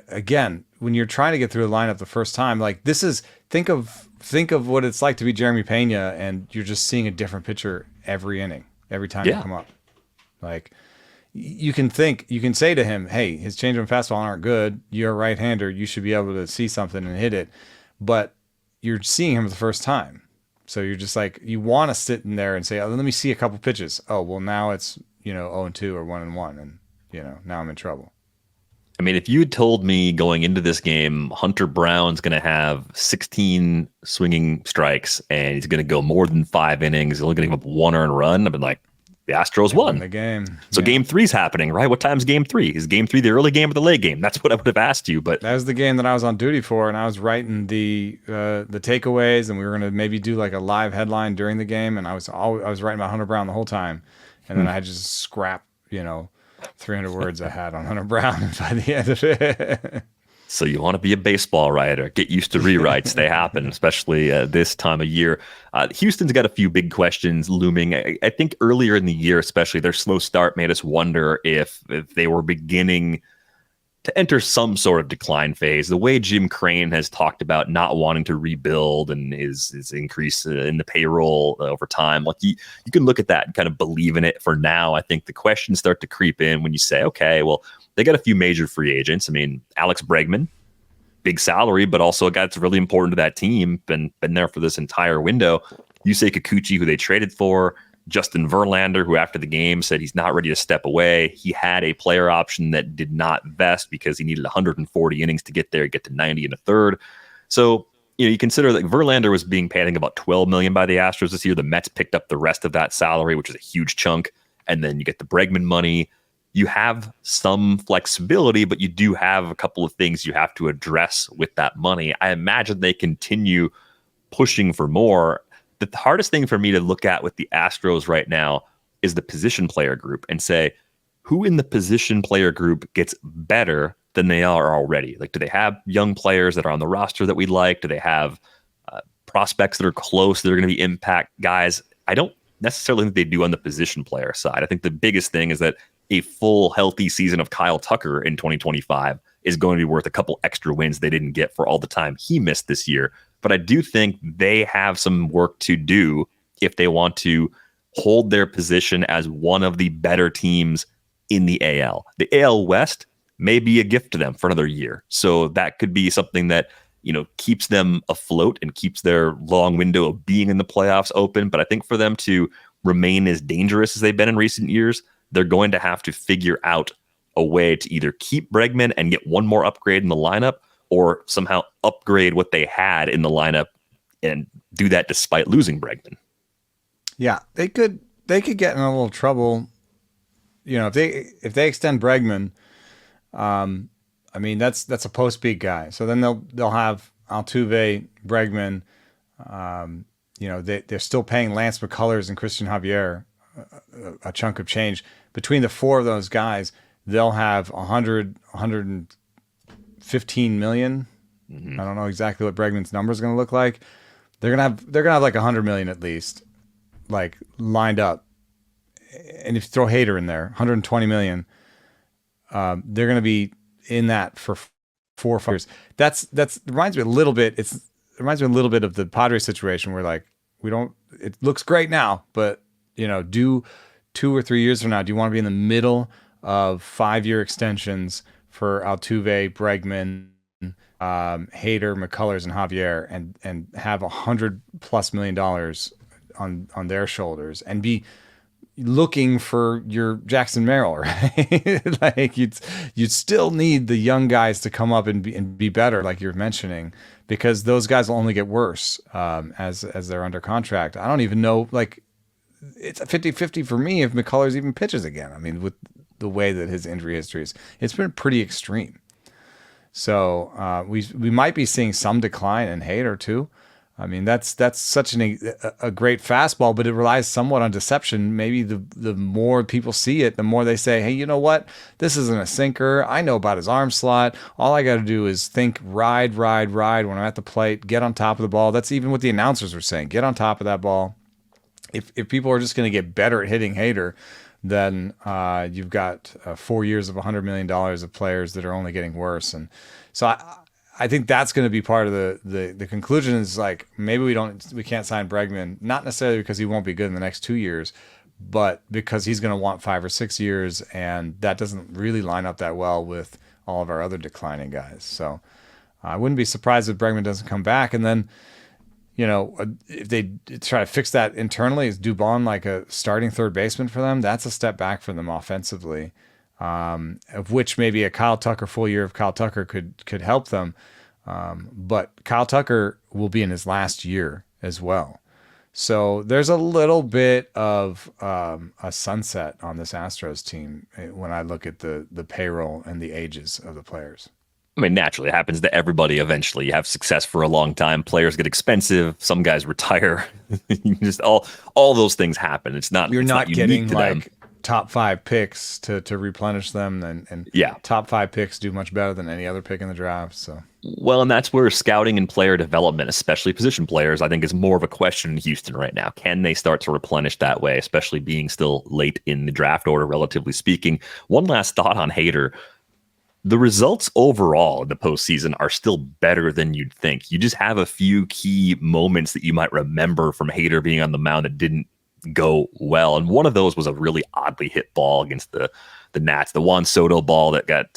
again, when you're trying to get through a lineup the first time, like this is think of what it's like to be Jeremy Pena, and you're just seeing a different pitcher every inning, every time you come up. Like you can say to him, hey, his changeup and fastball aren't good. You're a right-hander. You should be able to see something and hit it. But you're seeing him for the first time. So you're just like, you want to sit in there and say, oh, let me see a couple pitches. Oh, well, now it's, 0-2 or 1-1. And, now I'm in trouble. I mean, if you had told me going into this game, Hunter Brown's going to have 16 swinging strikes and he's going to go more than 5 innings, he's only going to give up 1 earned run, I've been like, the Astros won the game. So game 3's happening, right? What time's game 3? Is game 3 the early game or the late game? That's what I would have asked you. But that was the game that I was on duty for, and I was writing the takeaways, and we were going to maybe do like a live headline during the game, and I was writing about Hunter Brown the whole time, and then I had to just scrap 300 words I had on Hunter Brown by the end of it. So you want to be a baseball writer. Get used to rewrites. They happen, especially this time of year. Houston's got a few big questions looming. I think earlier in the year, especially, their slow start made us wonder if they were beginning to enter some sort of decline phase. The way Jim Crane has talked about not wanting to rebuild and his increase in the payroll over time, like you can look at that and kind of believe in it for now. I think the questions start to creep in when you say, okay, well, they got a few major free agents. I mean, Alex Bregman, big salary, but also a guy that's really important to that team, been there for this entire window. Yusei Kikuchi, who they traded for, Justin Verlander, who after the game said he's not ready to step away. He had a player option that did not vest because he needed 140 innings to get there, get to 90 in a third. So, you consider that Verlander was being paid, I think, about $12 million by the Astros this year. The Mets picked up the rest of that salary, which is a huge chunk. And then you get the Bregman money. You have some flexibility, but you do have a couple of things you have to address with that money. I imagine they continue pushing for more. The hardest thing for me to look at with the Astros right now is the position player group and say, who in the position player group gets better than they are already? Like, do they have young players that are on the roster that we like? Do they have prospects that are close that are going to be impact guys? I don't necessarily think they do on the position player side. I think the biggest thing is that a full healthy season of Kyle Tucker in 2025 is going to be worth a couple extra wins they didn't get for all the time he missed this year. But I do think they have some work to do if they want to hold their position as one of the better teams in the AL. The AL West may be a gift to them for another year. So that could be something that, keeps them afloat and keeps their long window of being in the playoffs open. But I think for them to remain as dangerous as they've been in recent years, they're going to have to figure out a way to either keep Bregman and get one more upgrade in the lineup, or somehow upgrade what they had in the lineup and do that despite losing Bregman. Yeah, they could get in a little trouble, if they extend Bregman. I mean, that's a post speed guy. So then they'll have Altuve, Bregman. They're still paying Lance McCullers and Christian Javier a chunk of change. Between the four of those guys, they'll have 115 million. Mm-hmm. I don't know exactly what Bregman's number is going to look like. They're gonna have like 100 million at least, like lined up. And if you throw Hader in there, 120 million, they're going to be in that for 4 or 5 years. That's reminds me a little bit. It reminds me a little bit of the Padres situation where like it looks great now, but do 2 or 3 years from now, do you want to be in the middle of 5-year extensions for Altuve, Bregman, Hader, McCullers, and Javier, and have $100+ million on their shoulders and be looking for your Jackson Merrill, right? Like you'd still need the young guys to come up and be better, like you're mentioning, because those guys will only get worse as they're under contract. I don't even know, like, it's a 50-50 for me if McCullers even pitches again. I mean, with the way that his injury history is, it's been pretty extreme. So we might be seeing some decline in Hader too. I mean, that's such a great fastball, but it relies somewhat on deception. Maybe the more people see it, the more they say, hey, you know what? This isn't a sinker. I know about his arm slot. All I got to do is think ride when I'm at the plate, get on top of the ball. That's even what the announcers were saying. Get on top of that ball. If people are just going to get better at hitting Hader, then you've got 4 years of $100 million of players that are only getting worse. And so I think that's going to be part of the conclusion is like, maybe we can't sign Bregman, not necessarily because he won't be good in the next 2 years, but because he's going to want 5 or 6 years. And that doesn't really line up that well with all of our other declining guys. So I wouldn't be surprised if Bregman doesn't come back. And then, if they try to fix that internally, is Dubon like a starting third baseman for them? That's a step back for them offensively, of which maybe a Kyle Tucker, full year of Kyle Tucker could help them. But Kyle Tucker will be in his last year as well. So there's a little bit of a sunset on this Astros team when I look at the payroll and the ages of the players. I mean, naturally, it happens to everybody eventually. You have success for a long time. Players get expensive. Some guys retire. Just all those things happen. You're not getting like top 5 picks to replenish them, and top 5 picks do much better than any other pick in the draft. So well, and that's where scouting and player development, especially position players, I think is more of a question in Houston right now. Can they start to replenish that way, especially being still late in the draft order, relatively speaking? One last thought on Hader. The results overall in the postseason are still better than you'd think. You just have a few key moments that you might remember from Hader being on the mound that didn't go well. And one of those was a really oddly hit ball against the Nats, the Juan Soto ball that got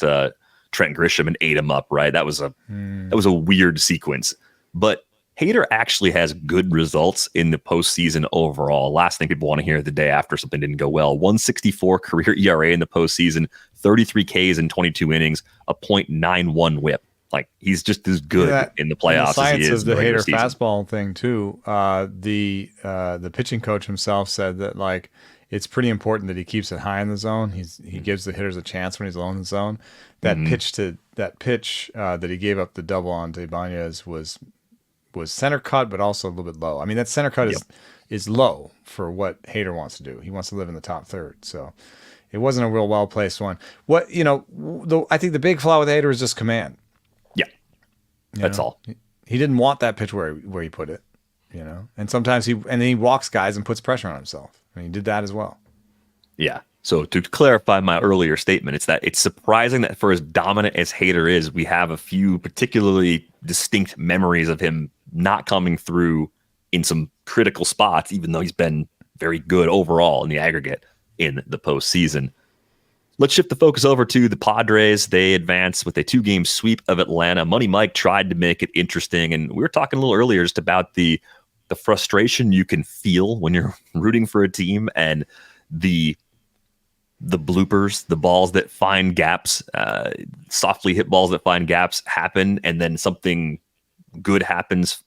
Trent Grisham and ate him up, right? That was a weird sequence. But Hader actually has good results in the postseason overall. Last thing people want to hear the day after something didn't go well. 164 career ERA in the postseason, 33 Ks in 22 innings, a .91 whip. Like, he's just as good in the playoffs as he is in the regular season. The Hader fastball thing too. The pitching coach himself said that like it's pretty important that he keeps it high in the zone. He gives the hitters a chance when he's low in the zone. That pitch that he gave up the double on to Ibanez was center cut, but also a little bit low. I mean, that center cut is low for what Hader wants to do. He wants to live in the top third. So it wasn't a real well-placed one. I think the big flaw with Hader is just command. Yeah. That's all. He didn't want that pitch where he put it, and sometimes then he walks guys and puts pressure on himself. I mean, he did that as well. Yeah. So to clarify my earlier statement, it's that it's surprising that for as dominant as Hader is, we have a few particularly distinct memories of him not coming through in some critical spots, even though he's been very good overall in the aggregate in the postseason. Let's shift the focus over to the Padres. They advance with a 2-game sweep of Atlanta. Money Mike tried to make it interesting, and we were talking a little earlier just about the frustration you can feel when you're rooting for a team, and the bloopers, the balls that find gaps, softly hit balls that find gaps happen, and then something good happens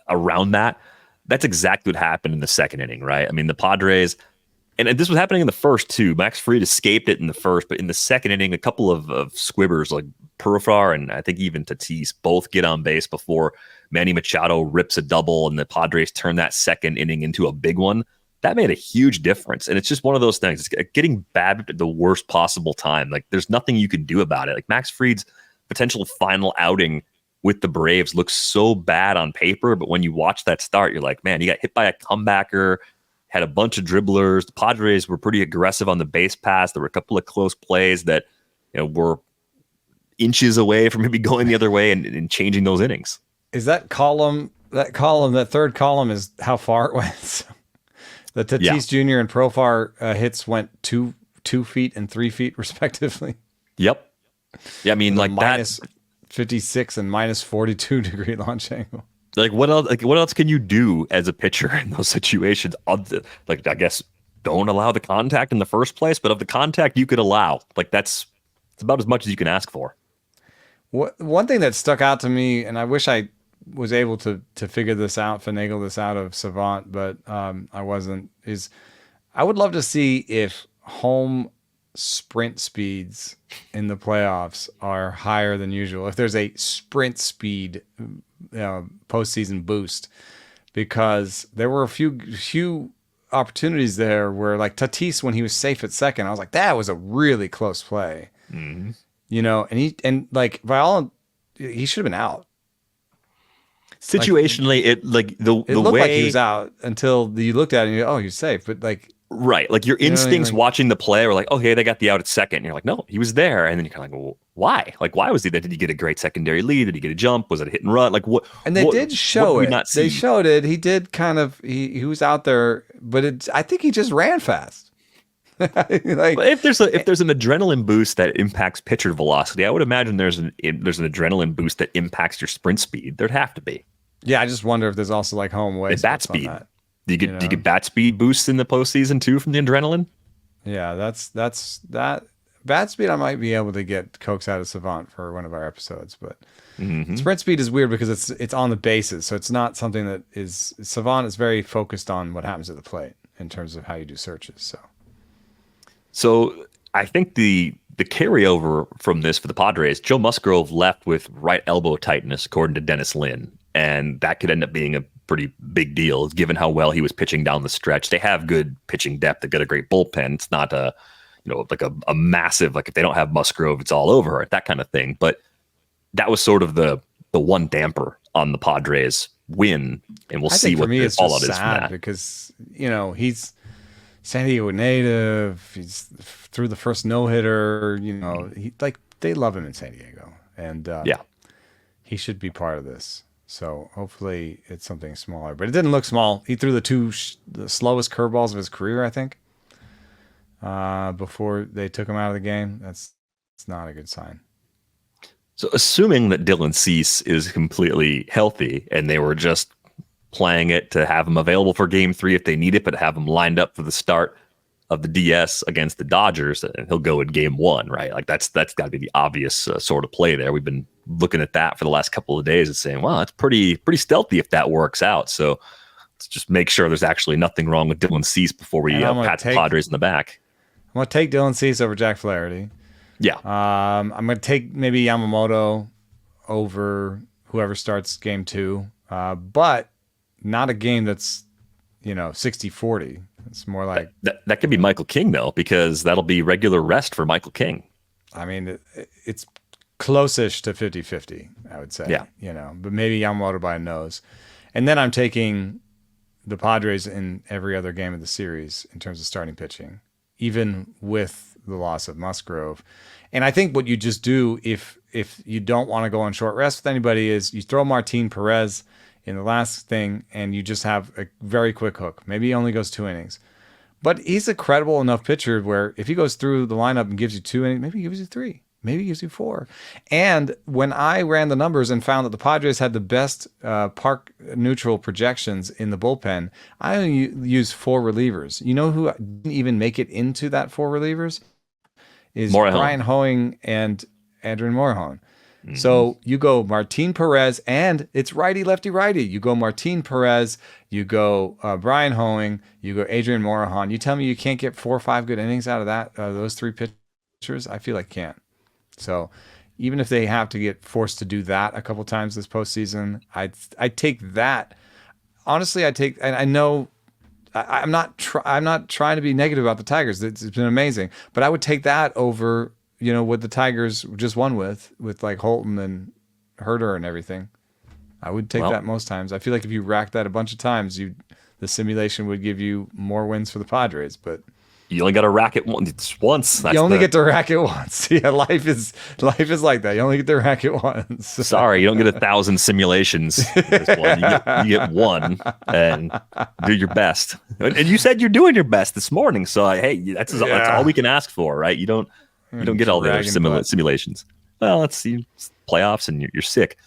around that. That's exactly what happened in the second inning, right? I mean, the Padres, and this was happening in the first too. Max Fried escaped it in the first, but in the second inning, a couple of squibbers like Purifar and I think even Tatis both get on base before Manny Machado rips a double, and the Padres turn that second inning into a big one. That made a huge difference. And it's just one of those things. It's getting bad at the worst possible time. Like, there's nothing you can do about it. Like, Max Fried's potential final outing with the Braves looks so bad on paper, but when you watch that start, you're like, man, he got hit by a comebacker, had a bunch of dribblers. The Padres were pretty aggressive on the base pass. There were a couple of close plays that were inches away from maybe going the other way and changing those innings. Is that third column is how far it went? The Tatis Jr. and Profar hits went 2 feet and 3 feet respectively. Yep. Yeah, I mean, like minus 56 and minus 42 degree launch angle. Like, what else? Like, what else can you do as a pitcher in those situations? Like, I guess don't allow the contact in the first place, but of the contact you could allow, like it's about as much as you can ask for. One thing that stuck out to me, and I wish I was able to figure this out, finagle this out of Savant, but I wasn't, is I would love to see if home sprint speeds in the playoffs are higher than usual. If there's a sprint speed postseason boost, because there were a few opportunities there where, like Tatis, when he was safe at second, I was like, that was a really close play. Mm-hmm. And he should have been out. Situationally, it looked way like he was out until you looked at it and you go, oh, he's safe. But like Right. Like your instincts watching the play were like, okay, they got the out at second. And you're like, no, he was there. And then you're kind of like, well, why? Like, why was he there? Did he get a great secondary lead? Did he get a jump? Was it a hit and run? Like what? And they did show what did it. we not see? They showed it. He did kind of, he was out there, but I think he just ran fast. Like, if there's an adrenaline boost that impacts pitcher velocity, I would imagine there's an adrenaline boost that impacts your sprint speed. There'd have to be. Yeah, I just wonder if there's also like home away bat speed. Do you get bat speed boosts in the postseason too from the adrenaline? Yeah, that's that bat speed. I might be able to get coax out of Savant for one of our episodes, but sprint speed is weird because it's on the bases, so it's not something that is. Savant is very focused on what happens at the plate in terms of how you do searches. So I think the carryover from this for the Padres, Joe Musgrove left with right elbow tightness, according to Dennis Lin, and that could end up being a pretty big deal given how well he was pitching down the stretch. They have good pitching depth. They've got a great bullpen. It's not like a massive, like if they don't have Musgrove, it's all over, that kind of thing. But that was sort of the one damper on the Padres win, and we'll see what the fallout is from that. Because he's San Diego native. He's through the first no-hitter. They love him in San Diego, and he should be part of this. So hopefully it's something smaller, but it didn't look small. He threw the slowest curveballs of his career, I think, before they took him out of the game. It's not a good sign. So assuming that Dylan Cease is completely healthy and they were just playing it to have him available for game 3 if they need it, but have him lined up for the start of the DS against the Dodgers, and he'll go in game 1, right? Like that's got to be the obvious sort of play there. We've been looking at that for the last couple of days and saying, well, it's pretty stealthy if that works out. So let's just make sure there's actually nothing wrong with Dylan Cease before we pat the Padres in the back. I'm going to take Dylan Cease over Jack Flaherty. Yeah. I'm going to take maybe Yamamoto over whoever starts game 2, but not a game that's 60-40. It's more like that could be Michael King though, because that'll be regular rest for Michael King. I mean, it's close-ish to 50-50, I would say. Yeah. But maybe Yamamoto by a nose. And then I'm taking the Padres in every other game of the series in terms of starting pitching, even with the loss of Musgrove. And I think what you just do if you don't want to go on short rest with anybody is you throw Martin Perez in the last thing, and you just have a very quick hook. Maybe he only goes 2 innings. But he's a credible enough pitcher where if he goes through the lineup and gives you 2 innings, maybe he gives you 3. Maybe he gives you 4. And when I ran the numbers and found that the Padres had the best park neutral projections in the bullpen, I only used 4 relievers. You know who didn't even make it into that 4 relievers? Is Morejon. Brian Hoeing and Adrian Morejon. So you go Martin Perez, and it's righty, lefty, righty. You go Martin Perez, you go Brian Hoeing, you go Adrian Morejon. You tell me you can't get 4 or 5 good innings out of those 3 pitchers? I feel like can't. So even if they have to get forced to do that a couple times this postseason, I take that. Honestly, and I know I'm not trying to be negative about the Tigers. It's been amazing, but I would take that over what the Tigers just won with like Holton and Herter and everything. I would take that most times. I feel like if you rack that a bunch of times, the simulation would give you more wins for the Padres, but you only got to rack it once. You only get to rack it once. Yeah, life is like that. You only get to rack it once. Sorry, you don't get 1,000 simulations. This one. You get one and do your best. And you said you're doing your best this morning, so hey, that's all we can ask for, right? You don't get all the other simulations. Well, let's see, playoffs, and you're sick.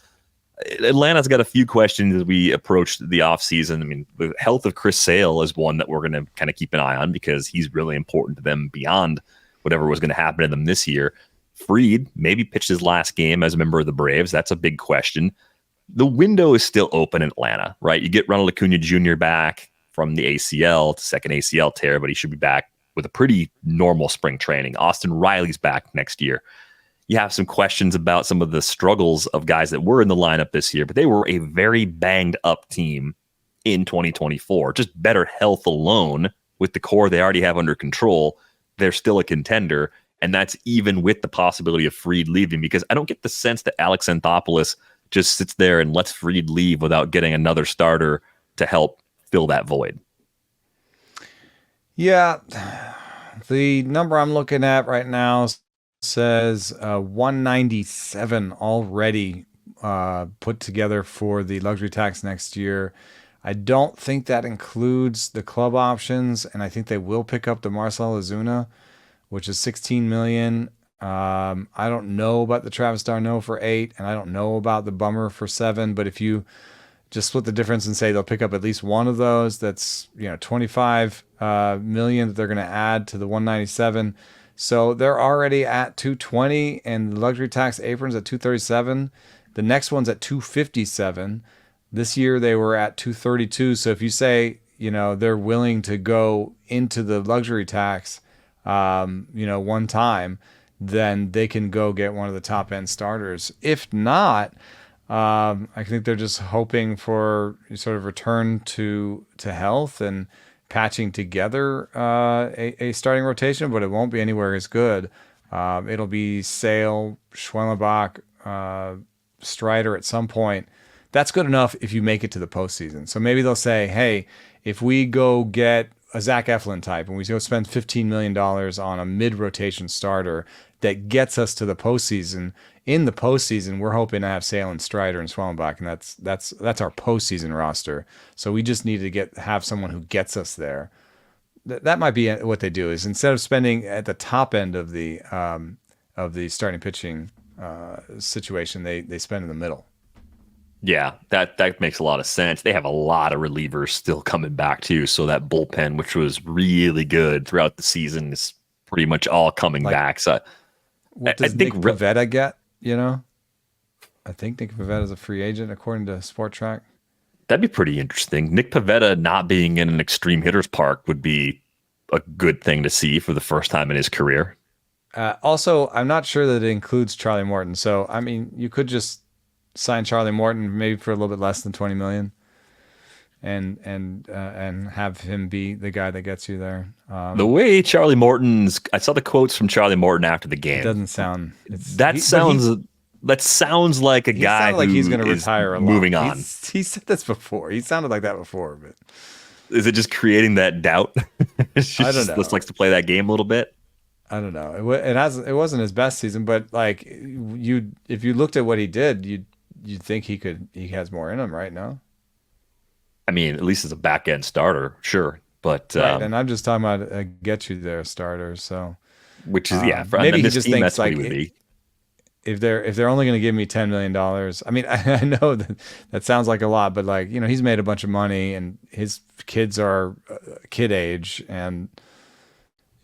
Atlanta's got a few questions as we approach the offseason. I mean, the health of Chris Sale is one that we're going to kind of keep an eye on because he's really important to them beyond whatever was going to happen to them this year. Fried maybe pitched his last game as a member of the Braves. That's a big question. The window is still open in Atlanta, right? You get Ronald Acuna Jr. back from the ACL, second ACL tear, but he should be back with a pretty normal spring training. Austin Riley's back next year. You have some questions about some of the struggles of guys that were in the lineup this year, but they were a very banged up team in 2024. Just better health alone with the core they already have under control. They're still a contender, and that's even with the possibility of Fried leaving, because I don't get the sense that Alex Anthopoulos just sits there and lets Fried leave without getting another starter to help fill that void. Yeah, the number I'm looking at right now says 197 already put together for the luxury tax next year. I don't think that includes the club options, and I think they will pick up the Marcell Ozuna, which is 16 million. I don't know about the Travis d'Arnaud for 8, and I don't know about the Bummer for 7. But if you just split the difference and say they'll pick up at least one of those, that's 25 million that they're going to add to the 197. So they're already at 220, and the luxury tax aprons at 237. The next one's at 257. This year they were at 232. So if you say they're willing to go into the luxury tax, one time, then they can go get one of the top end starters. If not, I think they're just hoping for sort of return to health and patching together a starting rotation, but it won't be anywhere as good. It'll be Sale, Schwellenbach, Strider at some point. That's good enough if you make it to the postseason. So maybe they'll say, hey, if we go get a Zach Eflin type and we go spend $15 million on a mid-rotation starter that gets us to the postseason, in the postseason, we're hoping to have Sale and Strider and Schwellenbach, and that's our postseason roster. So we just need to have someone who gets us there. That might be what they do, is instead of spending at the top end of the starting pitching situation, they spend in the middle. Yeah, that makes a lot of sense. They have a lot of relievers still coming back too, so that bullpen, which was really good throughout the season, is pretty much all coming back. So what does Nick Pivetta get? I think Nick Pivetta is a free agent according to Sport Track. That'd be pretty interesting. Nick Pivetta not being in an extreme hitters park would be a good thing to see for the first time in his career. Also, I'm not sure that it includes Charlie Morton. So, I mean, you could just sign Charlie Morton maybe for a little bit less than 20 million and have him be the guy that gets you there. The way Charlie Morton's, I saw the quotes from Charlie Morton after the game. It doesn't sound. That sounds like a guy like he's going to retire. Moving on. He said this before. He sounded like that before, but is it just creating that doubt? I don't know. Just likes to play that game a little bit. I don't know. It wasn't his best season, but like if you looked at what he did, you'd think he has more in him right now. I mean, at least as a back end starter, sure. But right, and I'm just talking about a get you there starter. So, which is maybe he just thinks like if they're only going to give me $10 million. I mean, I know that sounds like a lot, but like he's made a bunch of money and his kids are kid age, and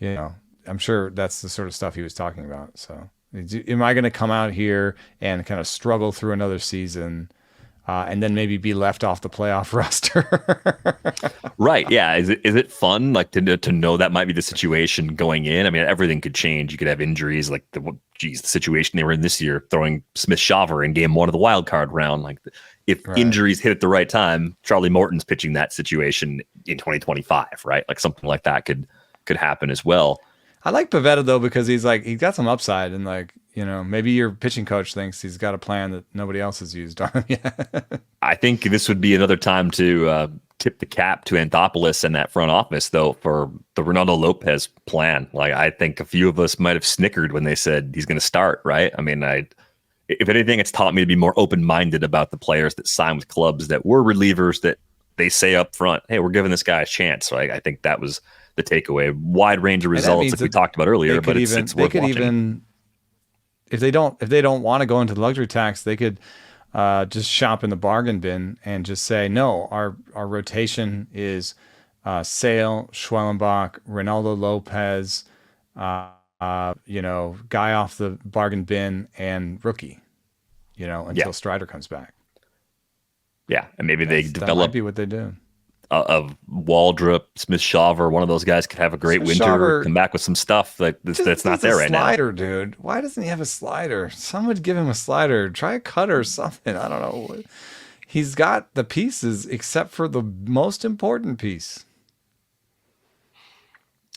I'm sure that's the sort of stuff he was talking about. So, am I going to come out here and kind of struggle through another season? And then maybe be left off the playoff roster. Right. Yeah. Is it fun like to know that might be the situation going in? I mean, everything could change. You could have injuries like the situation they were in this year, throwing Smith Shawver in game 1 of the wild card round. Like if injuries hit at the right time, Charlie Morton's pitching that situation in 2025, right? Like something like that could happen as well. I like Pivetta though, because he's got some upside, and maybe your pitching coach thinks he's got a plan that nobody else has used on him yet. I think this would be another time to tip the cap to Anthopoulos and that front office, though, for the Ronaldo Lopez plan. Like, I think a few of us might have snickered when they said he's going to start, right? I mean, if anything, it's taught me to be more open-minded about the players that sign with clubs that were relievers that they say up front, hey, we're giving this guy a chance. So I think that was the takeaway. Wide range of results like we talked about earlier, but it's worth watching. If they don't want to go into the luxury tax, they could just shop in the bargain bin and just say, no, our rotation is Sale, Schwellenbach, Ronaldo Lopez, guy off the bargain bin, and rookie, until Strider comes back. Yeah, and maybe they develop. That might be what they do. Of Waldrop, Smith Shawver, one of those guys could have a great winter, Shawver, come back with some stuff that's not there right now. Slider, dude. Why doesn't he have a slider? Someone would give him a slider. Try a cutter or something. I don't know. He's got the pieces except for the most important piece.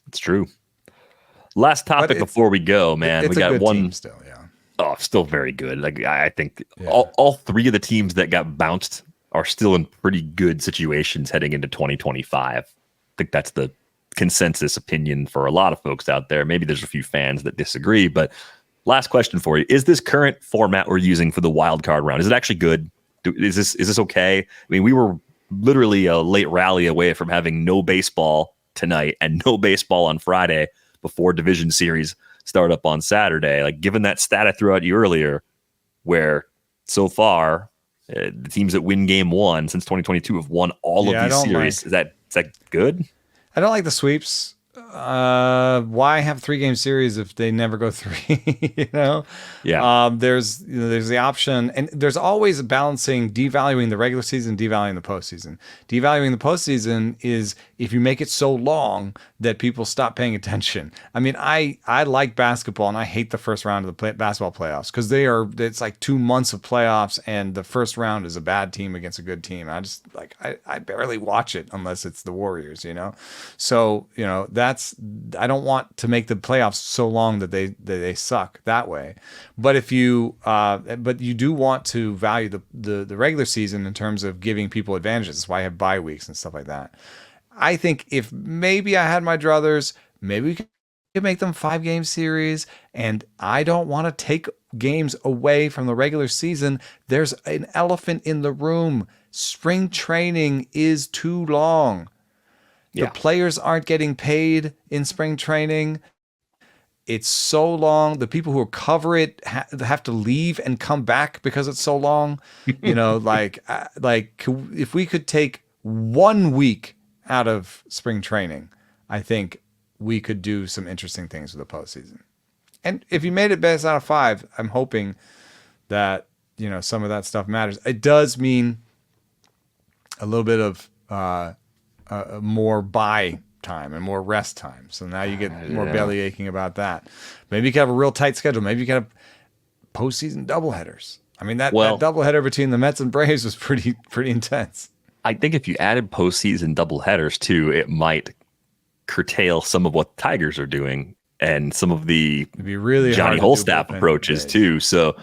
It's true. Last topic before we go, man. We got a good one team still, yeah. Oh, still very good. Like I think all three of the teams that got bounced are still in pretty good situations heading into 2025. I think that's the consensus opinion for a lot of folks out there. Maybe there's a few fans that disagree, but last question for you. Is this current format we're using for the wild card round, is it actually good? Is this okay? I mean, we were literally a late rally away from having no baseball tonight and no baseball on Friday before division series start up on Saturday. Like, given that stat I threw at you earlier, where so far the teams that win game one since 2022 have won all of these series. Is that good? I don't like the sweeps. Why have 3-game series if they never go 3? You know? Yeah. There's the option, and there's always a balancing devaluing the regular season, devaluing the postseason. Devaluing the postseason is if you make it so long that people stop paying attention. I mean, I like basketball, and I hate the first round of the basketball playoffs because it's like 2 months of playoffs, and the first round is a bad team against a good team. I barely watch it unless it's the Warriors, you know? So, you know, I don't want to make the playoffs so long that they suck that way. But if you do want to value the regular season in terms of giving people advantages. That's why I have bye weeks and stuff like that. I think if maybe I had my druthers, maybe we could make them 5-game series. And I don't want to take games away from the regular season. There's an elephant in the room. Spring training is too long. The players aren't getting paid in spring training. It's so long. The people who cover it have to leave and come back because it's so long. You know, like if we could take 1 week out of spring training, I think we could do some interesting things with the postseason. And if you made it best out of 5, I'm hoping that, you know, some of that stuff matters. It does mean a little bit of more bye time and more rest time. So now you get more belly aching about that. Maybe you can have a real tight schedule. Maybe you can have postseason doubleheaders. I mean, that doubleheader between the Mets and Braves was pretty intense. I think if you added postseason doubleheaders too, it might curtail some of what the Tigers are doing and some of the really Johnny Wholestaff approaches too. So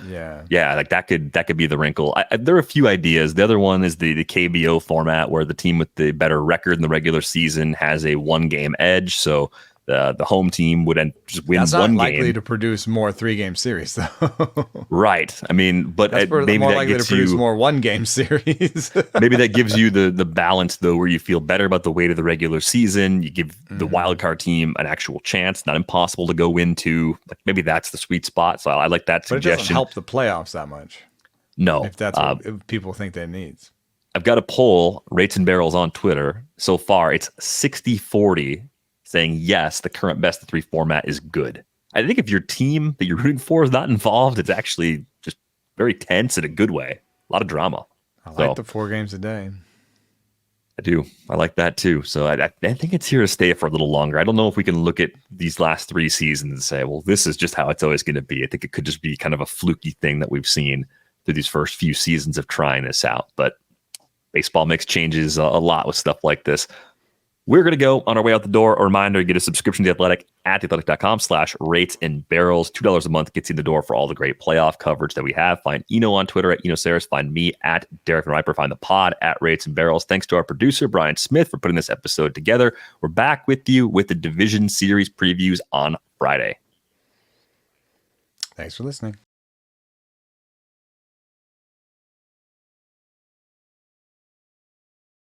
like that could be the wrinkle. There are a few ideas. The other one is the KBO format, where the team with the better record in the regular season has a 1-game edge. So the home team would just win one game. That's not likely to produce more 3-game series, though. Right. I mean, but maybe more that likely gets to produce you more 1-game series. Maybe that gives you the balance, though, where you feel better about the weight of the regular season. You give the wild card team an actual chance, not impossible to go into. Like, maybe that's the sweet spot. So I like that suggestion. But it doesn't help the playoffs that much. No, if that's what people think they need. I've got a poll, Rates and Barrels on Twitter. So far, it's 60-40. Saying yes, the current best of 3 format is good. I think if your team that you're rooting for is not involved, it's actually just very tense in a good way. A lot of drama. I like the 4 games a day. I do. I like that too. So I think it's here to stay for a little longer. I don't know if we can look at these last 3 seasons and say, well, this is just how it's always going to be. I think it could just be kind of a fluky thing that we've seen through these first few seasons of trying this out. But baseball makes changes a lot with stuff like this. We're going to go on our way out the door. A reminder, you get a subscription to The Athletic at theathletic.com/rates and barrels. $2 a month gets you in the door for all the great playoff coverage that we have. Find Eno on Twitter at Eno Sarris. Find me at Derek VanRiper. Find the pod at Rates and Barrels. Thanks to our producer, Brian Smith, for putting this episode together. We're back with you with the Division Series previews on Friday. Thanks for listening.